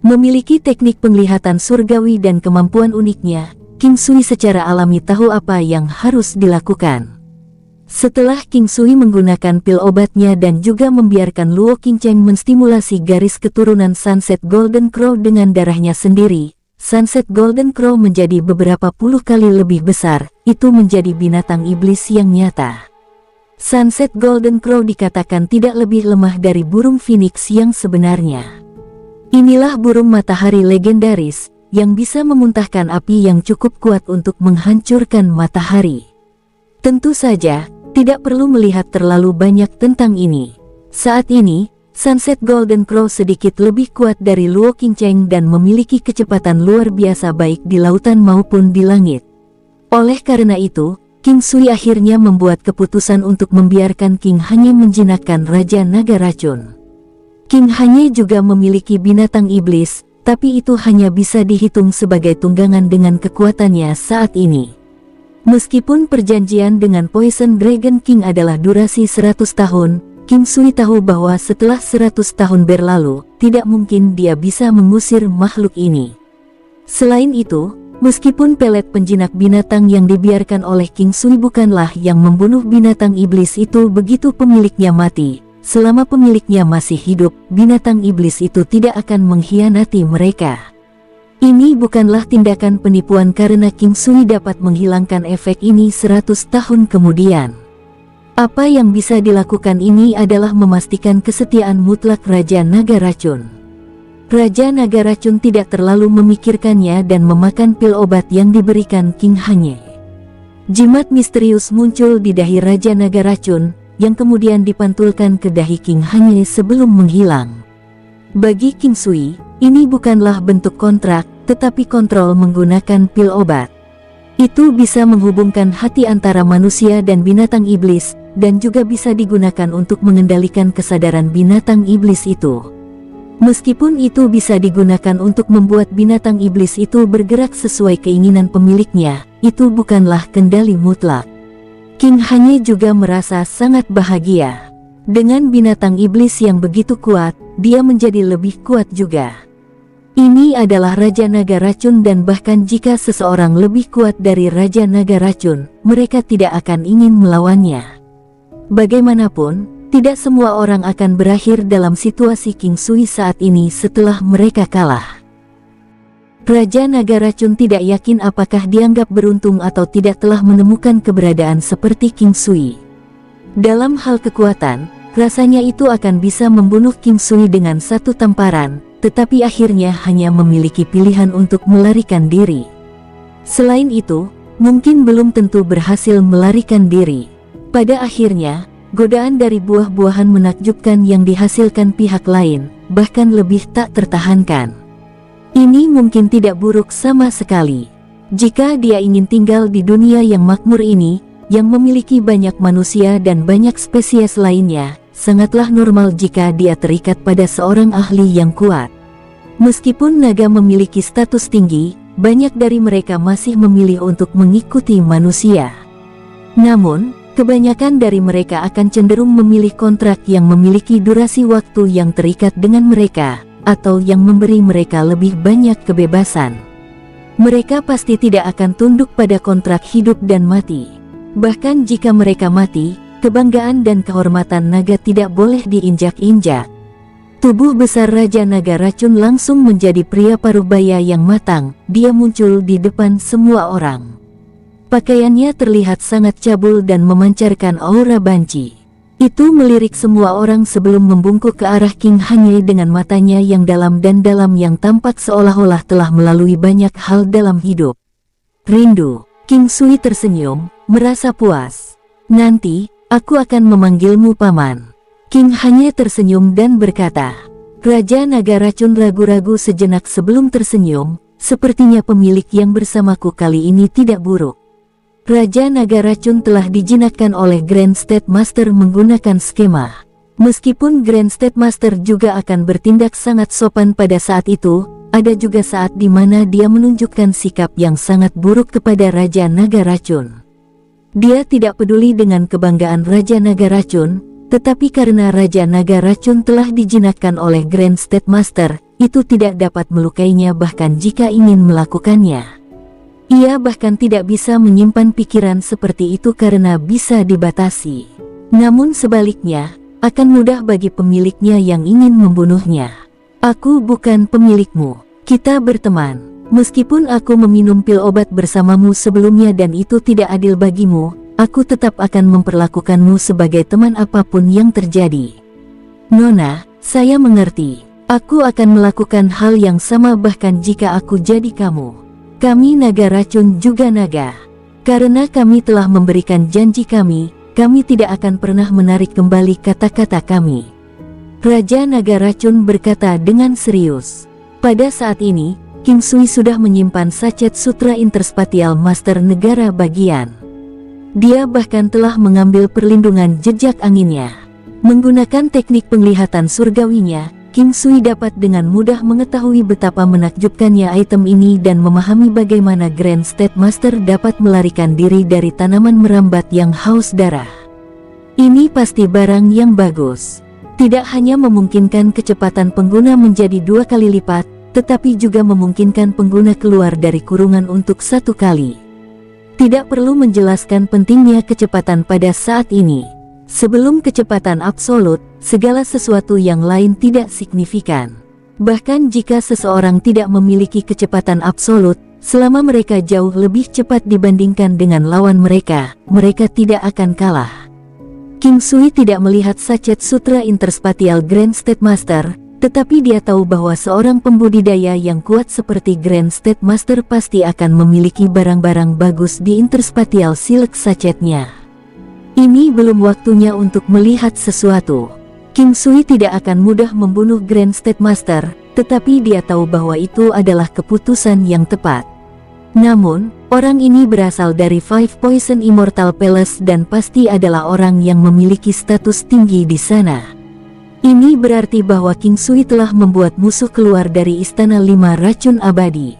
Memiliki teknik penglihatan surgawi dan kemampuan uniknya, King Sui secara alami tahu apa yang harus dilakukan. Setelah King Sui menggunakan pil obatnya dan juga membiarkan Luo Qingcheng menstimulasi garis keturunan Sunset Golden Crow dengan darahnya sendiri, Sunset Golden Crow menjadi beberapa puluh kali lebih besar, itu menjadi binatang iblis yang nyata. Sunset Golden Crow dikatakan tidak lebih lemah dari burung phoenix yang sebenarnya. Inilah burung matahari legendaris, yang bisa memuntahkan api yang cukup kuat untuk menghancurkan matahari. Tentu saja, tidak perlu melihat terlalu banyak tentang ini. Saat ini, Sunset Golden Crow sedikit lebih kuat dari Luo Qingcheng dan memiliki kecepatan luar biasa baik di lautan maupun di langit. Oleh karena itu, King Sui akhirnya membuat keputusan untuk membiarkan King Hanye menjinakkan Raja Naga Racun. King Hanye juga memiliki binatang iblis, tapi itu hanya bisa dihitung sebagai tunggangan dengan kekuatannya saat ini. Meskipun perjanjian dengan Poison Dragon King adalah durasi 100 tahun, King Sui tahu bahwa setelah 100 tahun berlalu, tidak mungkin dia bisa mengusir makhluk ini. Selain itu, meskipun pelet penjinak binatang yang dibiarkan oleh King Sui bukanlah yang membunuh binatang iblis itu begitu pemiliknya mati, selama pemiliknya masih hidup, binatang iblis itu tidak akan mengkhianati mereka. Ini bukanlah tindakan penipuan karena King Sui dapat menghilangkan efek ini 100 tahun kemudian. Apa yang bisa dilakukan ini adalah memastikan kesetiaan mutlak Raja Naga Racun. Raja Naga Racun tidak terlalu memikirkannya dan memakan pil obat yang diberikan King Hanye. Jimat misterius muncul di dahi Raja Naga Racun, yang kemudian dipantulkan ke dahi King Hanye sebelum menghilang. Bagi King Sui, ini bukanlah bentuk kontrak, tetapi kontrol menggunakan pil obat. Itu bisa menghubungkan hati antara manusia dan binatang iblis, dan juga bisa digunakan untuk mengendalikan kesadaran binatang iblis itu. Meskipun itu bisa digunakan untuk membuat binatang iblis itu bergerak sesuai keinginan pemiliknya, itu bukanlah kendali mutlak. King Hanye juga merasa sangat bahagia. Dengan binatang iblis yang begitu kuat, dia menjadi lebih kuat juga. Ini adalah Raja Naga Racun dan bahkan jika seseorang lebih kuat dari Raja Naga Racun, mereka tidak akan ingin melawannya. Bagaimanapun, tidak semua orang akan berakhir dalam situasi King Sui saat ini setelah mereka kalah. Raja Naga Racun tidak yakin apakah dianggap beruntung atau tidak telah menemukan keberadaan seperti King Sui. Dalam hal kekuatan, rasanya itu akan bisa membunuh King Sui dengan satu tamparan, tetapi akhirnya hanya memiliki pilihan untuk melarikan diri. Selain itu, mungkin belum tentu berhasil melarikan diri. Pada akhirnya, godaan dari buah-buahan menakjubkan yang dihasilkan pihak lain, bahkan lebih tak tertahankan. Ini mungkin tidak buruk sama sekali. Jika dia ingin tinggal di dunia yang makmur ini, yang memiliki banyak manusia dan banyak spesies lainnya, sangatlah normal jika dia terikat pada seorang ahli yang kuat. Meskipun naga memiliki status tinggi, banyak dari mereka masih memilih untuk mengikuti manusia. Namun, kebanyakan dari mereka akan cenderung memilih kontrak yang memiliki durasi waktu yang terikat dengan mereka, atau yang memberi mereka lebih banyak kebebasan. Mereka pasti tidak akan tunduk pada kontrak hidup dan mati. Bahkan jika mereka mati, kebanggaan dan kehormatan naga tidak boleh diinjak-injak. Tubuh besar Raja Naga Racun langsung menjadi pria parubaya yang matang. Dia muncul di depan semua orang. Pakaiannya terlihat sangat cabul dan memancarkan aura banci. Itu melirik semua orang sebelum membungkuk ke arah King Hanye dengan matanya yang dalam dan dalam yang tampak seolah-olah telah melalui banyak hal dalam hidup. Rindu. King Sui tersenyum, merasa puas. Nanti, aku akan memanggilmu paman. King Hanye tersenyum dan berkata. Raja Naga Racun ragu-ragu sejenak sebelum tersenyum, sepertinya pemilik yang bersamaku kali ini tidak buruk. Raja Naga Racun telah dijinakkan oleh Grand State Master menggunakan skema. Meskipun Grand State Master juga akan bertindak sangat sopan pada saat itu, ada juga saat di mana dia menunjukkan sikap yang sangat buruk kepada Raja Naga Racun. Dia tidak peduli dengan kebanggaan Raja Naga Racun, tetapi karena Raja Naga Racun telah dijinakkan oleh Grand State Master, itu tidak dapat melukainya bahkan jika ingin melakukannya. Ia bahkan tidak bisa menyimpan pikiran seperti itu karena bisa dibatasi. Namun sebaliknya, akan mudah bagi pemiliknya yang ingin membunuhnya. Aku bukan pemilikmu, kita berteman. Meskipun aku meminum pil obat bersamamu sebelumnya dan itu tidak adil bagimu, aku tetap akan memperlakukanmu sebagai teman apapun yang terjadi. Nona, saya mengerti. Aku akan melakukan hal yang sama bahkan jika aku jadi kamu. Kami naga racun juga naga. Karena kami telah memberikan janji kami tidak akan pernah menarik kembali kata-kata kami. Raja Naga Racun berkata dengan serius. Pada saat ini, King Sui sudah menyimpan sachet sutra interspatial master negara bagian. Dia bahkan telah mengambil perlindungan jejak anginnya. Menggunakan teknik penglihatan surgawinya, King Sui dapat dengan mudah mengetahui betapa menakjubkannya item ini dan memahami bagaimana Grand State Master dapat melarikan diri dari tanaman merambat yang haus darah. Ini pasti barang yang bagus. Tidak hanya memungkinkan kecepatan pengguna menjadi 2 kali lipat, tetapi juga memungkinkan pengguna keluar dari kurungan untuk 1 kali. Tidak perlu menjelaskan pentingnya kecepatan pada saat ini. Sebelum kecepatan absolut, segala sesuatu yang lain tidak signifikan. Bahkan jika seseorang tidak memiliki kecepatan absolut, selama mereka jauh lebih cepat dibandingkan dengan lawan mereka tidak akan kalah. King Sui tidak melihat sachet sutra interspatial Grand State Master, tetapi dia tahu bahwa seorang pembudidaya yang kuat seperti Grand State Master pasti akan memiliki barang-barang bagus di interspatial silk sachetnya. Ini belum waktunya untuk melihat sesuatu. King Sui tidak akan mudah membunuh Grand State Master, tetapi dia tahu bahwa itu adalah keputusan yang tepat. Namun, orang ini berasal dari Five Poison Immortal Palace dan pasti adalah orang yang memiliki status tinggi di sana. Ini berarti bahwa King Sui telah membuat musuh keluar dari Istana 5 Racun Abadi.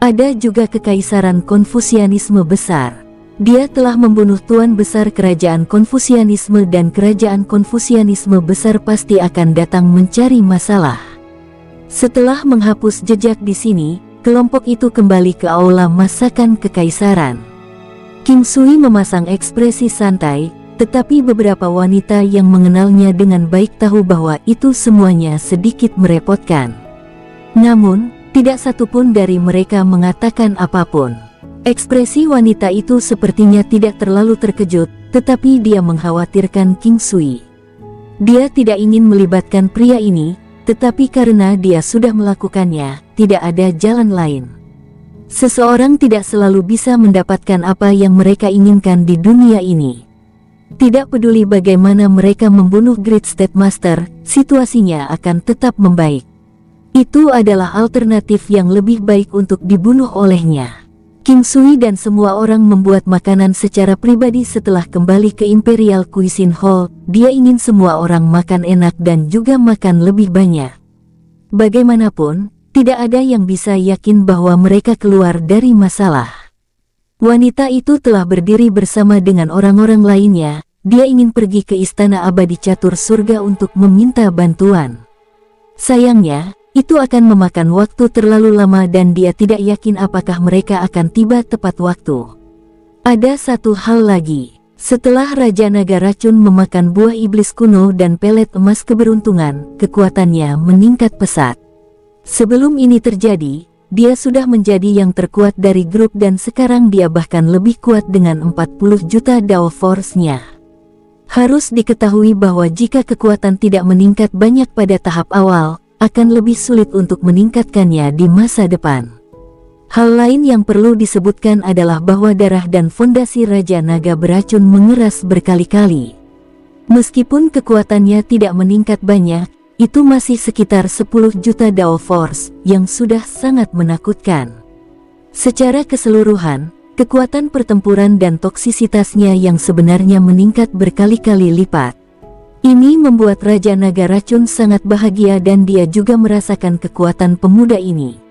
Ada juga Kekaisaran Konfusianisme Besar. Dia telah membunuh Tuan Besar Kerajaan Konfusianisme dan Kerajaan Konfusianisme Besar pasti akan datang mencari masalah. Setelah menghapus jejak di sini, kelompok itu kembali ke aula masakan kekaisaran. King Sui memasang ekspresi santai, tetapi beberapa wanita yang mengenalnya dengan baik tahu bahwa itu semuanya sedikit merepotkan. Namun, tidak satupun dari mereka mengatakan apapun. Ekspresi wanita itu sepertinya tidak terlalu terkejut, tetapi dia mengkhawatirkan King Sui. Dia tidak ingin melibatkan pria ini, tetapi karena dia sudah melakukannya, tidak ada jalan lain. Seseorang tidak selalu bisa mendapatkan apa yang mereka inginkan di dunia ini. Tidak peduli bagaimana mereka membunuh Great State Master, situasinya akan tetap membaik. Itu adalah alternatif yang lebih baik untuk dibunuh olehnya. King Sui dan semua orang membuat makanan secara pribadi setelah kembali ke Imperial Cuisine Hall. Dia ingin semua orang makan enak dan juga makan lebih banyak. Bagaimanapun, tidak ada yang bisa yakin bahwa mereka keluar dari masalah. Wanita itu telah berdiri bersama dengan orang-orang lainnya. Dia ingin pergi ke Istana Abadi Catur Surga untuk meminta bantuan. Sayangnya, itu akan memakan waktu terlalu lama dan dia tidak yakin apakah mereka akan tiba tepat waktu. Ada satu hal lagi. Setelah Raja Naga Racun memakan buah iblis kuno dan pelet emas keberuntungan, kekuatannya meningkat pesat. Sebelum ini terjadi, dia sudah menjadi yang terkuat dari grup dan sekarang dia bahkan lebih kuat dengan 40 juta Dao Force-nya. Harus diketahui bahwa jika kekuatan tidak meningkat banyak pada tahap awal, akan lebih sulit untuk meningkatkannya di masa depan. Hal lain yang perlu disebutkan adalah bahwa darah dan fondasi Raja Naga beracun mengeras berkali-kali. Meskipun kekuatannya tidak meningkat banyak, itu masih sekitar 10 juta Dao Force, yang sudah sangat menakutkan. Secara keseluruhan, kekuatan pertempuran dan toksisitasnya yang sebenarnya meningkat berkali-kali lipat. Ini membuat Raja Naga Racun sangat bahagia dan dia juga merasakan kekuatan pemuda ini.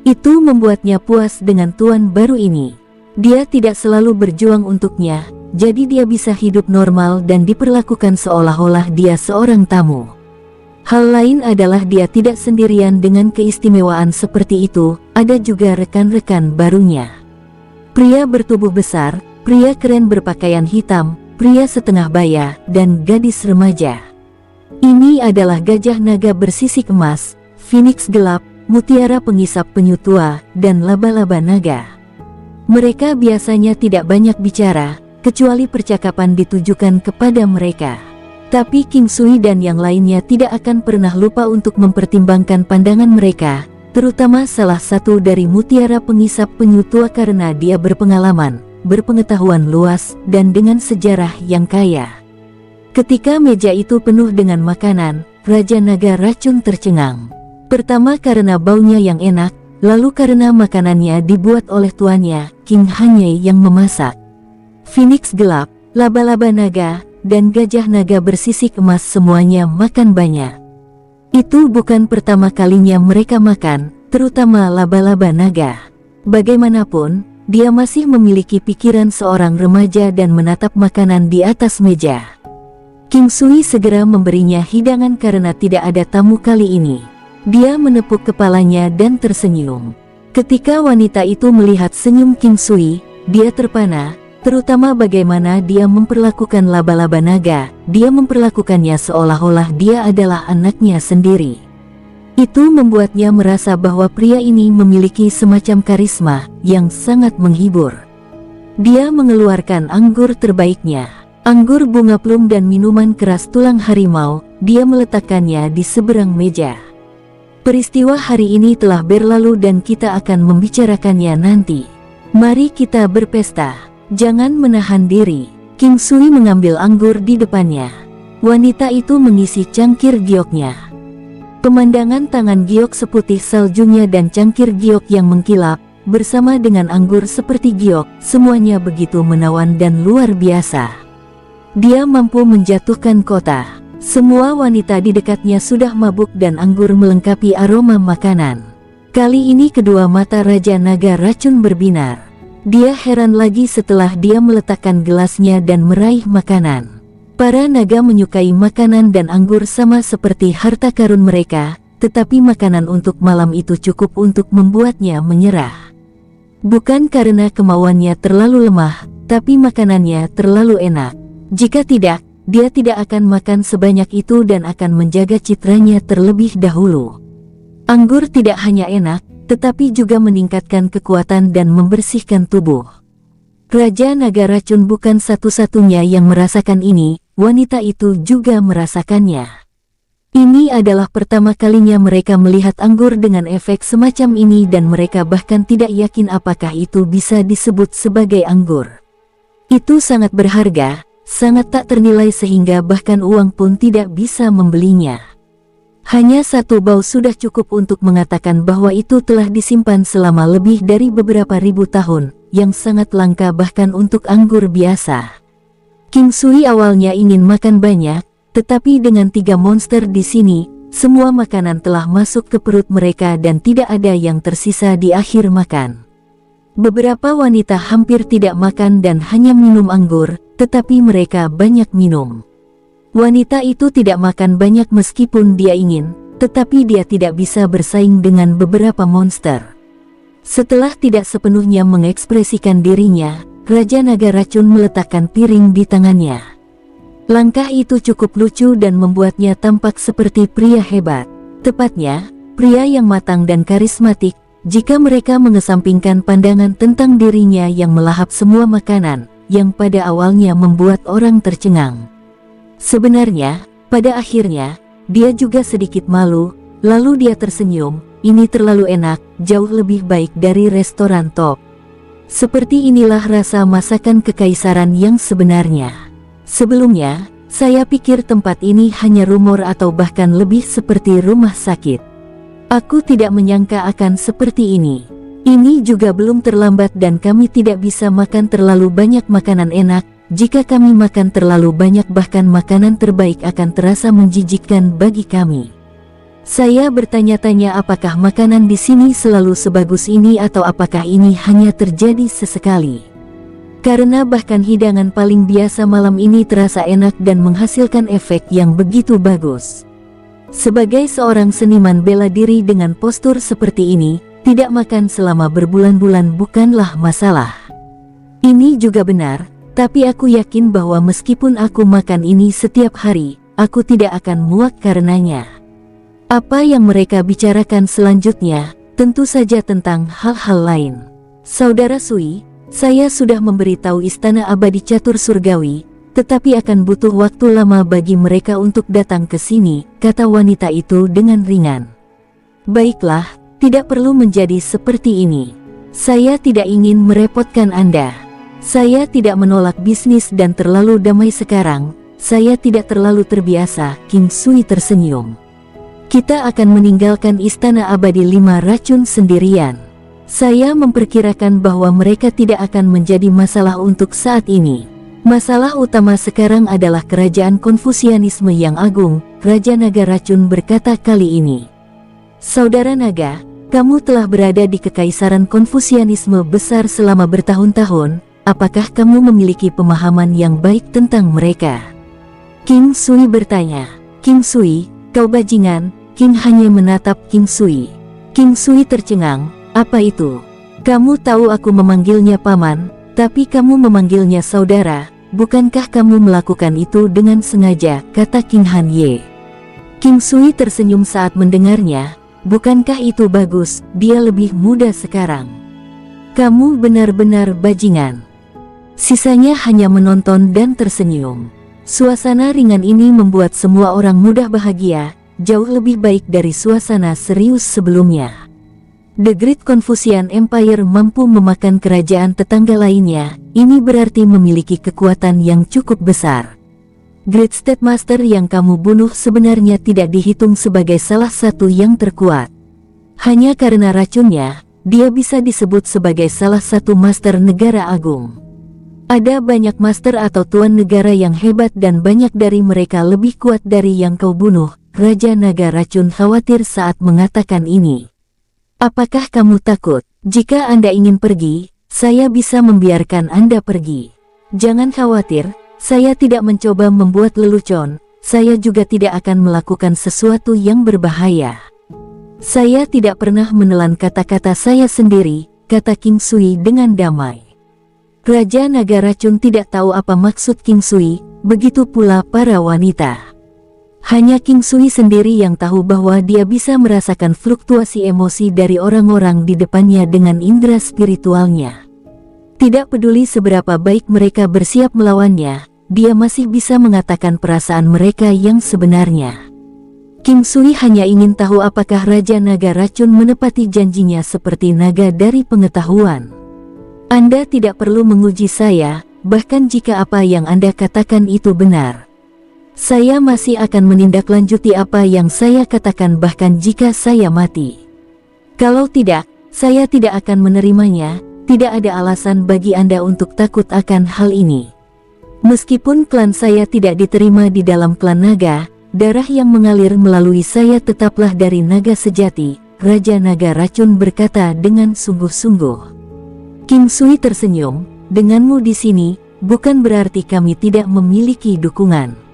Itu membuatnya puas dengan tuan baru ini. Dia tidak selalu berjuang untuknya, jadi dia bisa hidup normal dan diperlakukan seolah-olah dia seorang tamu. Hal lain adalah dia tidak sendirian dengan keistimewaan seperti itu, ada juga rekan-rekan barunya. Pria bertubuh besar, pria keren berpakaian hitam, pria setengah baya, dan gadis remaja. Ini adalah gajah naga bersisik emas, Phoenix gelap, mutiara pengisap penyu tua, dan laba-laba naga. Mereka biasanya tidak banyak bicara, kecuali percakapan ditujukan kepada mereka. Tapi King Sui dan yang lainnya tidak akan pernah lupa untuk mempertimbangkan pandangan mereka, terutama salah satu dari mutiara pengisap penyu tua karena dia berpengalaman, berpengetahuan luas, dan dengan sejarah yang kaya. Ketika meja itu penuh dengan makanan, Raja Naga Racun tercengang. Pertama karena baunya yang enak, lalu karena makanannya dibuat oleh tuannya, King Hanyei yang memasak. Phoenix gelap, laba-laba naga, dan gajah naga bersisik emas semuanya makan banyak. Itu bukan pertama kalinya mereka makan, terutama laba-laba naga. Bagaimanapun, dia masih memiliki pikiran seorang remaja dan menatap makanan di atas meja. King Sui segera memberinya hidangan karena tidak ada tamu kali ini. Dia menepuk kepalanya dan tersenyum. Ketika wanita itu melihat senyum King Sui, dia terpana, terutama bagaimana dia memperlakukan laba-laba naga. Dia memperlakukannya seolah-olah dia adalah anaknya sendiri. Itu membuatnya merasa bahwa pria ini memiliki semacam karisma yang sangat menghibur. Dia mengeluarkan anggur terbaiknya, anggur bunga plum dan minuman keras tulang harimau. Dia meletakkannya di seberang meja. Peristiwa hari ini telah berlalu dan kita akan membicarakannya nanti. Mari kita berpesta, jangan menahan diri. King Sui mengambil anggur di depannya. Wanita itu mengisi cangkir gioknya. Pemandangan tangan giok seputih saljunya dan cangkir giok yang mengkilap, bersama dengan anggur seperti giok, semuanya begitu menawan dan luar biasa. Dia mampu menjatuhkan kota. Semua wanita di dekatnya sudah mabuk dan anggur melengkapi aroma makanan. Kali ini kedua mata Raja Naga Racun berbinar. Dia heran lagi setelah dia meletakkan gelasnya dan meraih makanan. Para naga menyukai makanan dan anggur sama seperti harta karun mereka, tetapi makanan untuk malam itu cukup untuk membuatnya menyerah. Bukan karena kemauannya terlalu lemah, tapi makanannya terlalu enak. Jika tidak, dia tidak akan makan sebanyak itu dan akan menjaga citranya terlebih dahulu. Anggur tidak hanya enak, tetapi juga meningkatkan kekuatan dan membersihkan tubuh. Raja Naga Racun bukan satu-satunya yang merasakan ini, wanita itu juga merasakannya. Ini adalah pertama kalinya mereka melihat anggur dengan efek semacam ini dan mereka bahkan tidak yakin apakah itu bisa disebut sebagai anggur. Itu sangat berharga, sangat tak ternilai sehingga bahkan uang pun tidak bisa membelinya. Hanya satu bau sudah cukup untuk mengatakan bahwa itu telah disimpan selama lebih dari beberapa ribu tahun, yang sangat langka bahkan untuk anggur biasa. King Sui awalnya ingin makan banyak, tetapi dengan 3 monster di sini, semua makanan telah masuk ke perut mereka dan tidak ada yang tersisa di akhir makan. Beberapa wanita hampir tidak makan dan hanya minum anggur, tetapi mereka banyak minum. Wanita itu tidak makan banyak meskipun dia ingin, tetapi dia tidak bisa bersaing dengan beberapa monster. Setelah tidak sepenuhnya mengekspresikan dirinya, Raja Naga Racun meletakkan piring di tangannya. Langkah itu cukup lucu dan membuatnya tampak seperti pria hebat. Tepatnya, pria yang matang dan karismatik, jika mereka mengesampingkan pandangan tentang dirinya yang melahap semua makanan, yang pada awalnya membuat orang tercengang. Sebenarnya, pada akhirnya, dia juga sedikit malu, lalu dia tersenyum. Ini terlalu enak, jauh lebih baik dari restoran top. Seperti inilah rasa masakan kekaisaran yang sebenarnya. Sebelumnya, saya pikir tempat ini hanya rumor atau bahkan lebih seperti rumah sakit. Aku tidak menyangka akan seperti ini. Ini juga belum terlambat dan kami tidak bisa makan terlalu banyak makanan enak, jika kami makan terlalu banyak bahkan makanan terbaik akan terasa menjijikkan bagi kami. Saya bertanya-tanya apakah makanan di sini selalu sebagus ini atau apakah ini hanya terjadi sesekali. Karena bahkan hidangan paling biasa malam ini terasa enak dan menghasilkan efek yang begitu bagus. Sebagai seorang seniman bela diri dengan postur seperti ini, tidak makan selama berbulan-bulan bukanlah masalah. Ini juga benar, tapi aku yakin bahwa meskipun aku makan ini setiap hari, aku tidak akan muak karenanya. Apa yang mereka bicarakan selanjutnya, tentu saja tentang hal-hal lain. Saudara Sui, saya sudah memberitahu Istana Abadi Catur Surgawi, tetapi akan butuh waktu lama bagi mereka untuk datang ke sini, kata wanita itu dengan ringan. Baiklah, tidak perlu menjadi seperti ini. Saya tidak ingin merepotkan Anda. Saya tidak menolak bisnis dan terlalu damai sekarang, saya tidak terlalu terbiasa, King Sui tersenyum. Kita akan meninggalkan Istana Abadi 5 Racun sendirian. Saya memperkirakan bahwa mereka tidak akan menjadi masalah untuk saat ini. Masalah utama sekarang adalah kerajaan Konfusianisme yang agung, Raja Naga Racun berkata kali ini. Saudara Naga, kamu telah berada di Kekaisaran Konfusianisme besar selama bertahun-tahun, apakah kamu memiliki pemahaman yang baik tentang mereka? King Sui bertanya. King Sui, kau bajingan. King hanya menatap King Sui. King Sui tercengang, apa itu? Kamu tahu aku memanggilnya paman, tapi kamu memanggilnya saudara, bukankah kamu melakukan itu dengan sengaja, kata King Han Ye. King Sui tersenyum saat mendengarnya, bukankah itu bagus, dia lebih muda sekarang. Kamu benar-benar bajingan. Sisanya hanya menonton dan tersenyum. Suasana ringan ini membuat semua orang mudah bahagia, jauh lebih baik dari suasana serius sebelumnya. The Great Confucian Empire mampu memakan kerajaan tetangga lainnya, ini berarti memiliki kekuatan yang cukup besar. Great State Master yang kamu bunuh sebenarnya tidak dihitung sebagai salah satu yang terkuat. Hanya karena racunnya, dia bisa disebut sebagai salah satu Master Negara Agung. Ada banyak Master atau Tuan Negara yang hebat dan banyak dari mereka lebih kuat dari yang kau bunuh. Raja Naga Racun khawatir saat mengatakan ini. Apakah kamu takut? Jika Anda ingin pergi, saya bisa membiarkan Anda pergi. Jangan khawatir, saya tidak mencoba membuat lelucon, saya juga tidak akan melakukan sesuatu yang berbahaya. Saya tidak pernah menelan kata-kata saya sendiri, kata King Sui dengan damai. Raja Naga Racun tidak tahu apa maksud King Sui, begitu pula para wanita. Hanya King Sui sendiri yang tahu bahwa dia bisa merasakan fluktuasi emosi dari orang-orang di depannya dengan indera spiritualnya. Tidak peduli seberapa baik mereka bersiap melawannya, dia masih bisa mengatakan perasaan mereka yang sebenarnya. King Sui hanya ingin tahu apakah Raja Naga Racun menepati janjinya seperti naga dari pengetahuan. Anda tidak perlu menguji saya, bahkan jika apa yang Anda katakan itu benar. Saya masih akan menindaklanjuti apa yang saya katakan bahkan jika saya mati. Kalau tidak, saya tidak akan menerimanya, tidak ada alasan bagi Anda untuk takut akan hal ini. Meskipun klan saya tidak diterima di dalam klan naga, darah yang mengalir melalui saya tetaplah dari naga sejati, Raja Naga Racun berkata dengan sungguh-sungguh. King Sui tersenyum, denganmu di sini, bukan berarti kami tidak memiliki dukungan.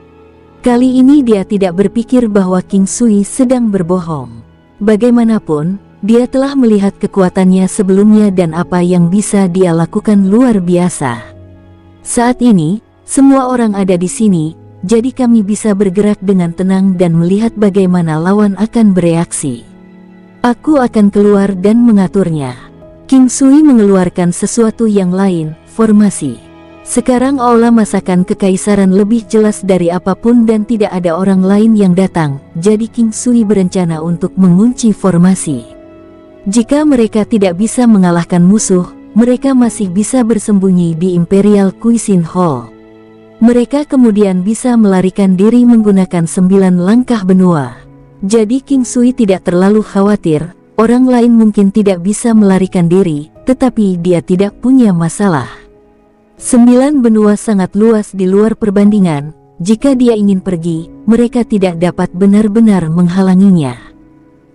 Kali ini dia tidak berpikir bahwa King Sui sedang berbohong. Bagaimanapun, dia telah melihat kekuatannya sebelumnya dan apa yang bisa dia lakukan luar biasa. Saat ini, semua orang ada di sini, jadi kami bisa bergerak dengan tenang dan melihat bagaimana lawan akan bereaksi. Aku akan keluar dan mengaturnya. King Sui mengeluarkan sesuatu yang lain, formasi. Sekarang aula masakan kekaisaran lebih jelas dari apapun dan tidak ada orang lain yang datang, jadi King Sui berencana untuk mengunci formasi. Jika mereka tidak bisa mengalahkan musuh, mereka masih bisa bersembunyi di Imperial Cuisine Hall. Mereka kemudian bisa melarikan diri menggunakan 9 langkah benua. Jadi King Sui tidak terlalu khawatir, orang lain mungkin tidak bisa melarikan diri, tetapi dia tidak punya masalah. 9 benua sangat luas di luar perbandingan. Jika dia ingin pergi, mereka tidak dapat benar-benar menghalanginya.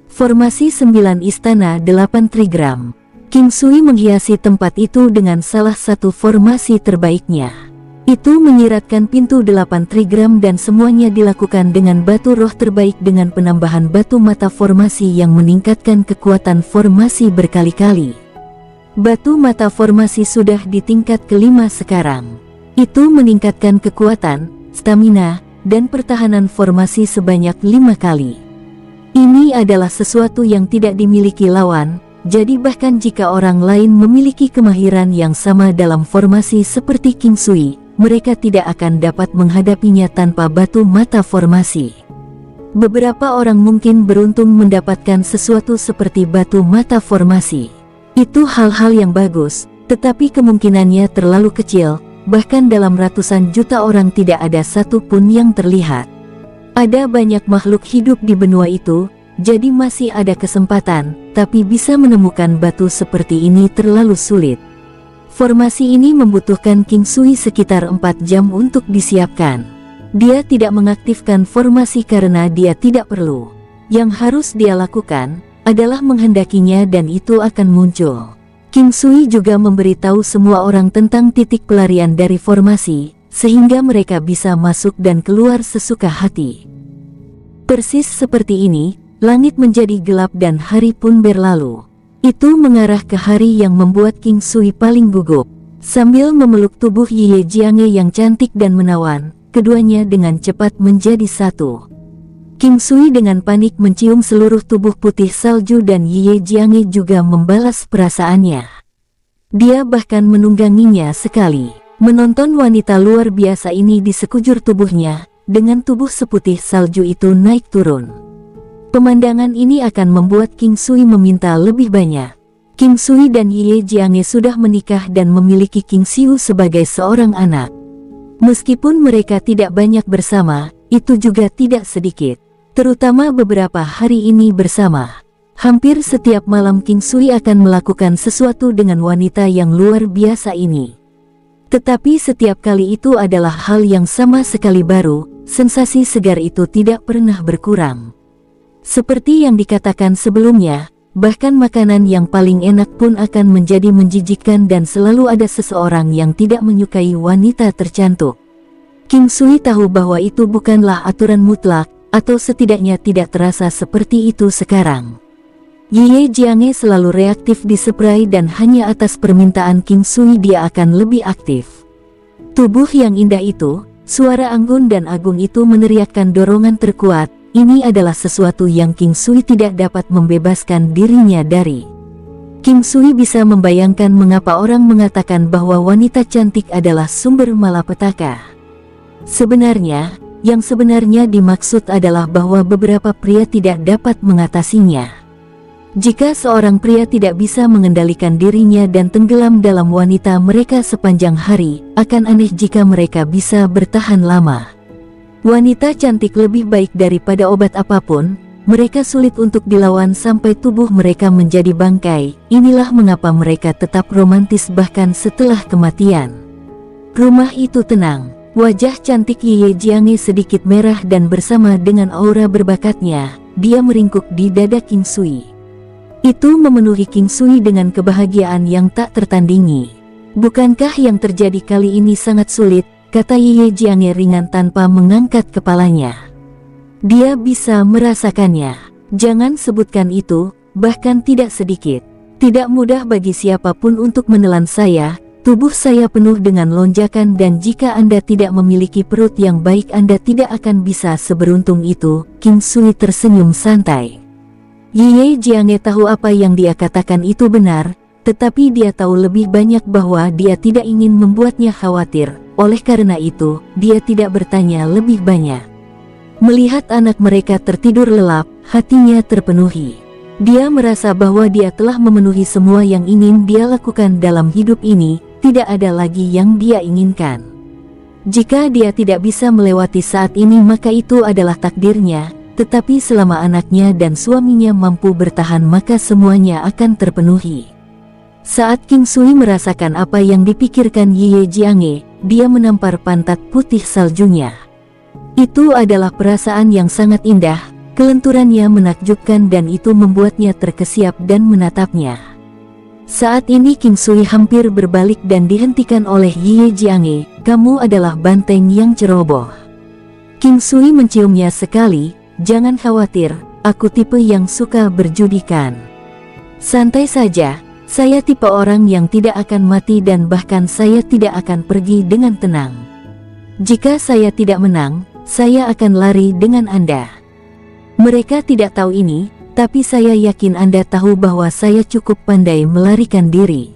Formasi 9 istana 8 trigram. King Sui menghiasi tempat itu dengan salah satu formasi terbaiknya. Itu menyiratkan pintu 8 trigram dan semuanya dilakukan dengan batu roh terbaik dengan penambahan batu mata formasi yang meningkatkan kekuatan formasi berkali-kali. Batu mata formasi sudah di tingkat kelima sekarang. Itu meningkatkan kekuatan, stamina, dan pertahanan formasi sebanyak 5 kali. Ini adalah sesuatu yang tidak dimiliki lawan, jadi bahkan jika orang lain memiliki kemahiran yang sama dalam formasi seperti King Sui, mereka tidak akan dapat menghadapinya tanpa batu mata formasi. Beberapa orang mungkin beruntung mendapatkan sesuatu seperti batu mata formasi. Itu hal-hal yang bagus, tetapi kemungkinannya terlalu kecil. Bahkan dalam ratusan juta orang tidak ada satu pun yang terlihat. Ada banyak makhluk hidup di benua itu, jadi masih ada kesempatan, tapi bisa menemukan batu seperti ini terlalu sulit. Formasi ini membutuhkan King Sui sekitar 4 jam untuk disiapkan. Dia tidak mengaktifkan formasi karena dia tidak perlu. Yang harus dia lakukan adalah menghendakinya dan itu akan muncul. King Sui juga memberitahu semua orang tentang titik pelarian dari formasi, sehingga mereka bisa masuk dan keluar sesuka hati. Persis seperti ini, langit menjadi gelap dan hari pun berlalu. Itu mengarah ke hari yang membuat King Sui paling gugup. Sambil memeluk tubuh Ye Jiange yang cantik dan menawan, keduanya dengan cepat menjadi satu. King Sui dengan panik mencium seluruh tubuh putih salju dan Ye Jiange juga membalas perasaannya. Dia bahkan menungganginya sekali. Menonton wanita luar biasa ini di sekujur tubuhnya, dengan tubuh seputih salju itu naik turun. Pemandangan ini akan membuat King Sui meminta lebih banyak. King Sui dan Ye Jiange sudah menikah dan memiliki King Xiu sebagai seorang anak. Meskipun mereka tidak banyak bersama, itu juga tidak sedikit. Terutama beberapa hari ini bersama. Hampir setiap malam King Sui akan melakukan sesuatu dengan wanita yang luar biasa ini. Tetapi setiap kali itu adalah hal yang sama sekali baru, sensasi segar itu tidak pernah berkurang. Seperti yang dikatakan sebelumnya, bahkan makanan yang paling enak pun akan menjadi menjijikkan dan selalu ada seseorang yang tidak menyukai wanita tercantik. King Sui tahu bahwa itu bukanlah aturan mutlak, atau setidaknya tidak terasa seperti itu sekarang. Ye Jiange selalu reaktif di spray dan hanya atas permintaan King Sui dia akan lebih aktif. Tubuh yang indah itu, suara anggun dan agung itu meneriakkan dorongan terkuat, ini adalah sesuatu yang King Sui tidak dapat membebaskan dirinya dari. King Sui bisa membayangkan mengapa orang mengatakan bahwa wanita cantik adalah sumber malapetaka. Sebenarnya, yang sebenarnya dimaksud adalah bahwa beberapa pria tidak dapat mengatasinya. Jika seorang pria tidak bisa mengendalikan dirinya dan tenggelam dalam wanita mereka sepanjang hari, akan aneh jika mereka bisa bertahan lama. Wanita cantik lebih baik daripada obat apapun, mereka sulit untuk dilawan sampai tubuh mereka menjadi bangkai. Inilah mengapa mereka tetap romantis bahkan setelah kematian. Rumah itu tenang. Wajah cantik Ye Jiange sedikit merah dan bersama dengan aura berbakatnya, dia meringkuk di dada King Sui. Itu memenuhi King Sui dengan kebahagiaan yang tak tertandingi. Bukankah yang terjadi kali ini sangat sulit, kata Ye Jiange ringan tanpa mengangkat kepalanya. Dia bisa merasakannya. Jangan sebutkan itu, bahkan tidak sedikit. Tidak mudah bagi siapapun untuk menelan saya. Tubuh saya penuh dengan lonjakan dan jika Anda tidak memiliki perut yang baik Anda tidak akan bisa seberuntung itu. King Sui tersenyum santai. Ye Jiange tahu apa yang dia katakan itu benar, tetapi dia tahu lebih banyak bahwa dia tidak ingin membuatnya khawatir. Oleh karena itu, dia tidak bertanya lebih banyak. Melihat anak mereka tertidur lelap, hatinya terpenuhi. Dia merasa bahwa dia telah memenuhi semua yang ingin dia lakukan dalam hidup ini. Tidak ada lagi yang dia inginkan. Jika dia tidak bisa melewati saat ini maka itu adalah takdirnya, tetapi selama anaknya dan suaminya mampu bertahan maka semuanya akan terpenuhi. Saat King Sui merasakan apa yang dipikirkan Ye Jiange, dia menampar pantat putih saljunya. Itu adalah perasaan yang sangat indah, kelenturannya menakjubkan dan itu membuatnya terkesiap dan menatapnya. Saat ini King Sui hampir berbalik dan dihentikan oleh Ye Jiange. Kamu adalah banteng yang ceroboh. King Sui menciumnya sekali. Jangan khawatir, aku tipe yang suka berjudikan. Santai saja. Saya tipe orang yang tidak akan mati dan bahkan saya tidak akan pergi dengan tenang. Jika saya tidak menang, saya akan lari dengan Anda. Mereka tidak tahu ini, tapi saya yakin Anda tahu bahwa saya cukup pandai melarikan diri.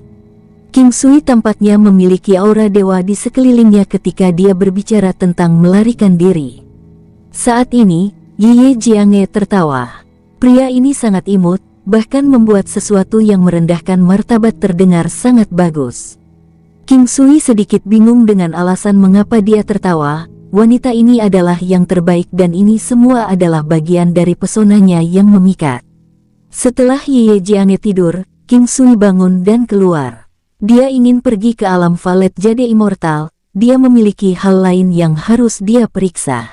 King Sui tampaknya memiliki aura dewa di sekelilingnya ketika dia berbicara tentang melarikan diri. Saat ini, Ye Jiange tertawa. Pria ini sangat imut, bahkan membuat sesuatu yang merendahkan martabat terdengar sangat bagus. King Sui sedikit bingung dengan alasan mengapa dia tertawa. Wanita ini adalah yang terbaik dan ini semua adalah bagian dari pesonanya yang memikat. Setelah Ye Jiange tidur, King Sui bangun dan keluar. Dia ingin pergi ke alam Valet Jade Immortal. Dia memiliki hal lain yang harus dia periksa.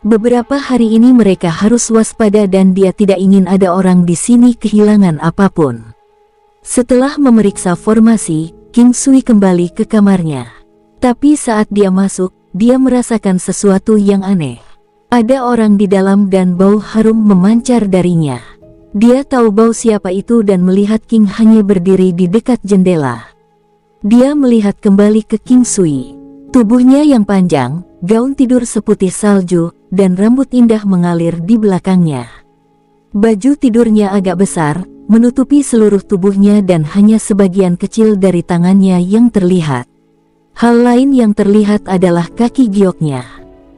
Beberapa hari ini mereka harus waspada dan dia tidak ingin ada orang di sini kehilangan apapun. Setelah memeriksa formasi, King Sui kembali ke kamarnya. Tapi saat dia masuk, dia merasakan sesuatu yang aneh. Ada orang di dalam dan bau harum memancar darinya. Dia tahu bau siapa itu dan melihat King hanya berdiri di dekat jendela. Dia melihat kembali ke King Sui. Tubuhnya yang panjang, gaun tidur seputih salju, dan rambut indah mengalir di belakangnya. Baju tidurnya agak besar, menutupi seluruh tubuhnya dan hanya sebagian kecil dari tangannya yang terlihat. Hal lain yang terlihat adalah kaki gioknya.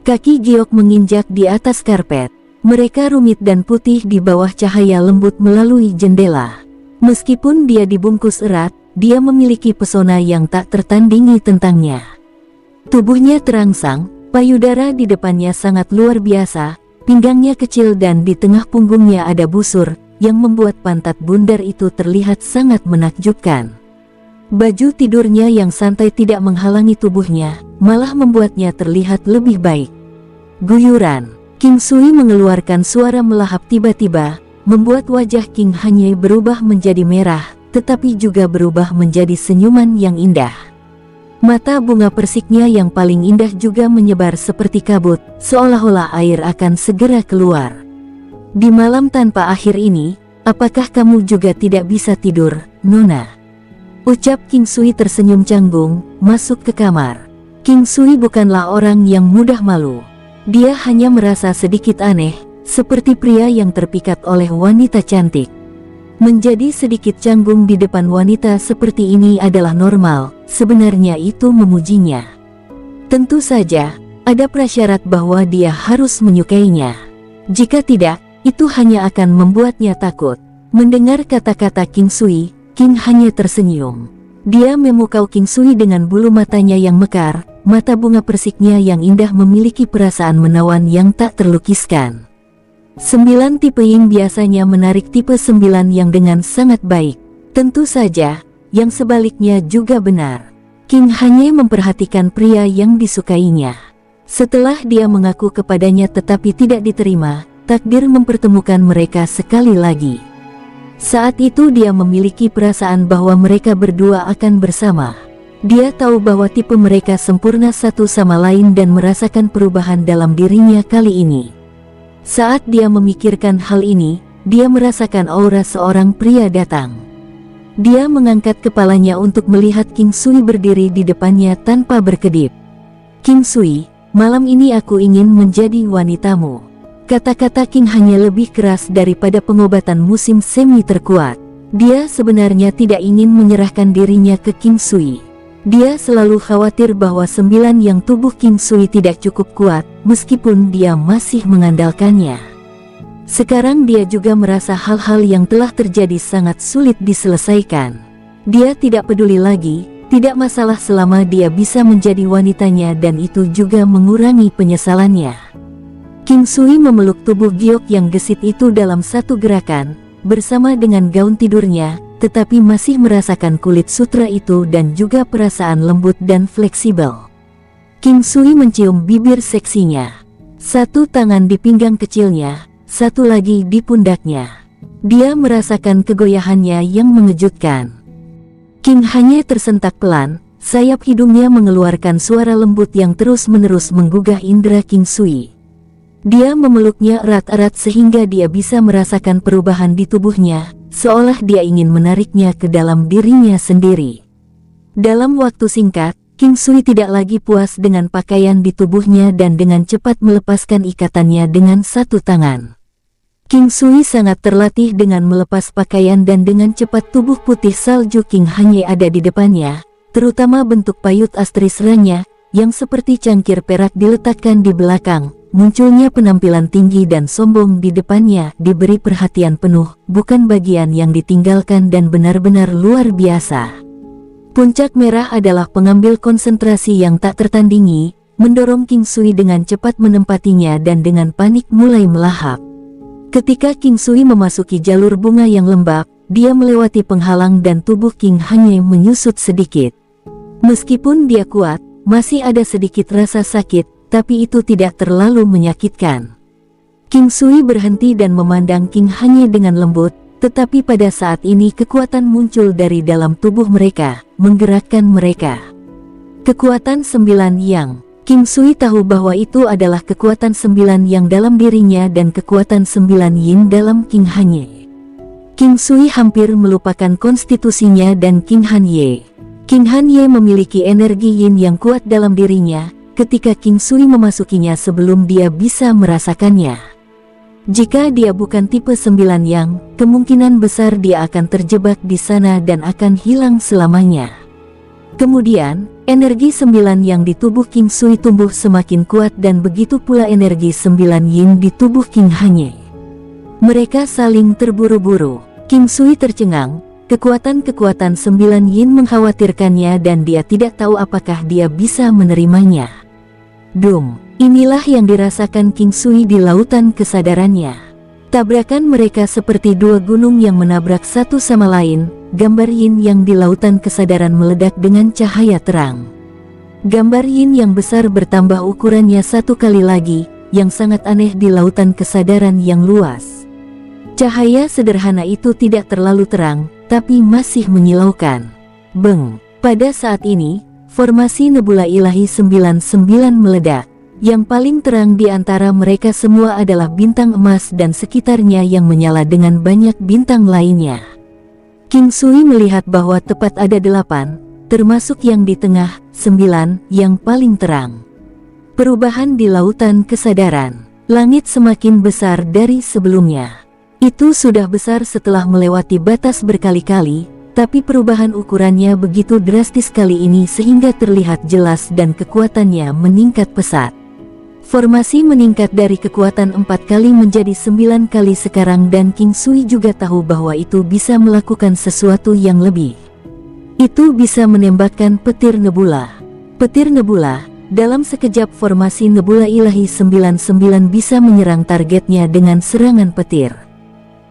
Kaki giok menginjak di atas karpet. Mereka rumit dan putih di bawah cahaya lembut melalui jendela. Meskipun dia dibungkus erat, dia memiliki pesona yang tak tertandingi tentangnya. Tubuhnya terangsang, payudara di depannya sangat luar biasa, pinggangnya kecil dan di tengah punggungnya ada busur, yang membuat pantat bundar itu terlihat sangat menakjubkan. Baju tidurnya yang santai tidak menghalangi tubuhnya, malah membuatnya terlihat lebih baik. Guyuran. King Sui mengeluarkan suara melahap tiba-tiba, membuat wajah King Hanye berubah menjadi merah, tetapi juga berubah menjadi senyuman yang indah. Mata bunga persiknya yang paling indah juga menyebar seperti kabut, seolah-olah air akan segera keluar. Di malam tanpa akhir ini, apakah kamu juga tidak bisa tidur, Nona? Ucap King Sui tersenyum canggung, masuk ke kamar. King Sui bukanlah orang yang mudah malu. Dia hanya merasa sedikit aneh, seperti pria yang terpikat oleh wanita cantik. Menjadi sedikit canggung di depan wanita seperti ini adalah normal, sebenarnya itu memujinya. Tentu saja, ada prasyarat bahwa dia harus menyukainya. Jika tidak, itu hanya akan membuatnya takut. Mendengar kata-kata King Sui, King hanya tersenyum. Dia memukau King Sui dengan bulu matanya yang mekar, mata bunga persiknya yang indah memiliki perasaan menawan yang tak terlukiskan. 9 tipe Ying biasanya menarik tipe 9 yang dengan sangat baik. Tentu saja, yang sebaliknya juga benar. King hanya memperhatikan pria yang disukainya. Setelah dia mengaku kepadanya tetapi tidak diterima, takdir mempertemukan mereka sekali lagi. Saat itu dia memiliki perasaan bahwa mereka berdua akan bersama. Dia tahu bahwa tipe mereka sempurna satu sama lain dan merasakan perubahan dalam dirinya kali ini. Saat dia memikirkan hal ini, dia merasakan aura seorang pria datang. Dia mengangkat kepalanya untuk melihat King Sui berdiri di depannya tanpa berkedip. King Sui, malam ini aku ingin menjadi wanitamu. Kata-kata King hanya lebih keras daripada pengobatan musim semi terkuat. Dia sebenarnya tidak ingin menyerahkan dirinya ke King Sui. Dia selalu khawatir bahwa 9 yang tubuh King Sui tidak cukup kuat, meskipun dia masih mengandalkannya. Sekarang dia juga merasa hal-hal yang telah terjadi sangat sulit diselesaikan. Dia tidak peduli lagi, tidak masalah selama dia bisa menjadi wanitanya dan itu juga mengurangi penyesalannya. King Sui memeluk tubuh giok yang gesit itu dalam satu gerakan, bersama dengan gaun tidurnya, tetapi masih merasakan kulit sutra itu dan juga perasaan lembut dan fleksibel. King Sui mencium bibir seksinya. Satu tangan di pinggang kecilnya, satu lagi di pundaknya. Dia merasakan kegoyahannya yang mengejutkan. King Hanye tersentak pelan, sayap hidungnya mengeluarkan suara lembut yang terus-menerus menggugah indera King Sui. Dia memeluknya erat-erat sehingga dia bisa merasakan perubahan di tubuhnya, seolah dia ingin menariknya ke dalam dirinya sendiri. Dalam waktu singkat, King Sui tidak lagi puas dengan pakaian di tubuhnya dan dengan cepat melepaskan ikatannya dengan satu tangan. King Sui sangat terlatih dengan melepas pakaian dan dengan cepat tubuh putih salju King Hanye ada di depannya, terutama bentuk payut astrisranya, yang seperti cangkir perak diletakkan di belakang. Munculnya penampilan tinggi dan sombong di depannya diberi perhatian penuh, bukan bagian yang ditinggalkan dan benar-benar luar biasa. Puncak merah adalah pengambil konsentrasi yang tak tertandingi, mendorong King Sui dengan cepat menempatinya dan dengan panik mulai melahap. Ketika King Sui memasuki jalur bunga yang lembab, dia melewati penghalang dan tubuh King Hanye menyusut sedikit. Meskipun dia kuat, masih ada sedikit rasa sakit, tapi itu tidak terlalu menyakitkan. King Sui berhenti dan memandang King Hanye dengan lembut, tetapi pada saat ini kekuatan muncul dari dalam tubuh mereka, menggerakkan mereka. Kekuatan 9 yang. King Sui tahu bahwa itu adalah kekuatan 9 yang dalam dirinya dan kekuatan 9 yin dalam King Hanye. King Sui hampir melupakan konstitusinya dan King Hanye. King Hanye memiliki energi yin yang kuat dalam dirinya, ketika King Sui memasukinya sebelum dia bisa merasakannya. Jika dia bukan tipe 9 yang, kemungkinan besar dia akan terjebak di sana dan akan hilang selamanya. Kemudian, energi 9 yang di tubuh King Sui tumbuh semakin kuat dan begitu pula energi 9 yin di tubuh King Hanye. Mereka saling terburu-buru. King Sui tercengang, kekuatan-kekuatan 9 yin mengkhawatirkannya dan dia tidak tahu apakah dia bisa menerimanya. Dum, inilah yang dirasakan King Sui di lautan kesadarannya. Tabrakan mereka seperti dua gunung yang menabrak satu sama lain, gambar yin yang di lautan kesadaran meledak dengan cahaya terang. Gambar yin yang besar bertambah ukurannya satu kali lagi, yang sangat aneh di lautan kesadaran yang luas. Cahaya sederhana itu tidak terlalu terang, tapi masih menyilaukan. Beng, pada saat ini, formasi nebula ilahi 99 meledak. Yang paling terang di antara mereka semua adalah bintang emas dan sekitarnya yang menyala dengan banyak bintang lainnya. King Sui melihat bahwa tepat ada 8, termasuk yang di tengah, 9, yang paling terang. Perubahan di lautan kesadaran. Langit semakin besar dari sebelumnya. Itu sudah besar setelah melewati batas berkali-kali, tapi perubahan ukurannya begitu drastis kali ini sehingga terlihat jelas dan kekuatannya meningkat pesat. Formasi meningkat dari kekuatan 4 kali menjadi 9 kali sekarang dan King Sui juga tahu bahwa itu bisa melakukan sesuatu yang lebih. Itu bisa menembakkan petir nebula. Petir nebula, dalam sekejap formasi nebula ilahi 99 bisa menyerang targetnya dengan serangan petir.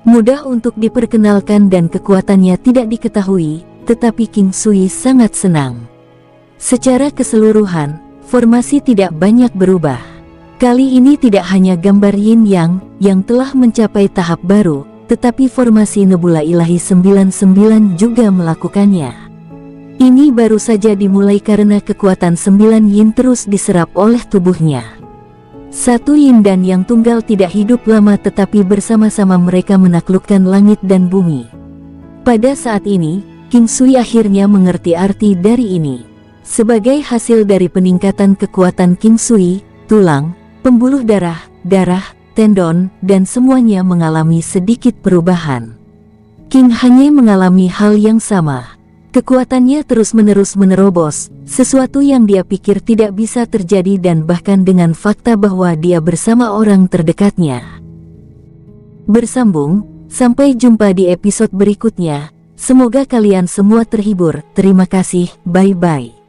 Mudah untuk diperkenalkan dan kekuatannya tidak diketahui, tetapi King Sui sangat senang. Secara keseluruhan, formasi tidak banyak berubah. Kali ini tidak hanya gambar yin yang telah mencapai tahap baru, tetapi formasi nebula ilahi 99 juga melakukannya. Ini baru saja dimulai karena kekuatan 9 yin terus diserap oleh tubuhnya. Satu yin dan yang tunggal tidak hidup lama tetapi bersama-sama mereka menaklukkan langit dan bumi. Pada saat ini, King Sui akhirnya mengerti arti dari ini. Sebagai hasil dari peningkatan kekuatan King Sui, tulang, pembuluh darah, tendon, dan semuanya mengalami sedikit perubahan. King Hanye mengalami hal yang sama. Kekuatannya terus-menerus menerobos, sesuatu yang dia pikir tidak bisa terjadi dan bahkan dengan fakta bahwa dia bersama orang terdekatnya. Bersambung, sampai jumpa di episode berikutnya. Semoga kalian semua terhibur. Terima kasih, bye-bye.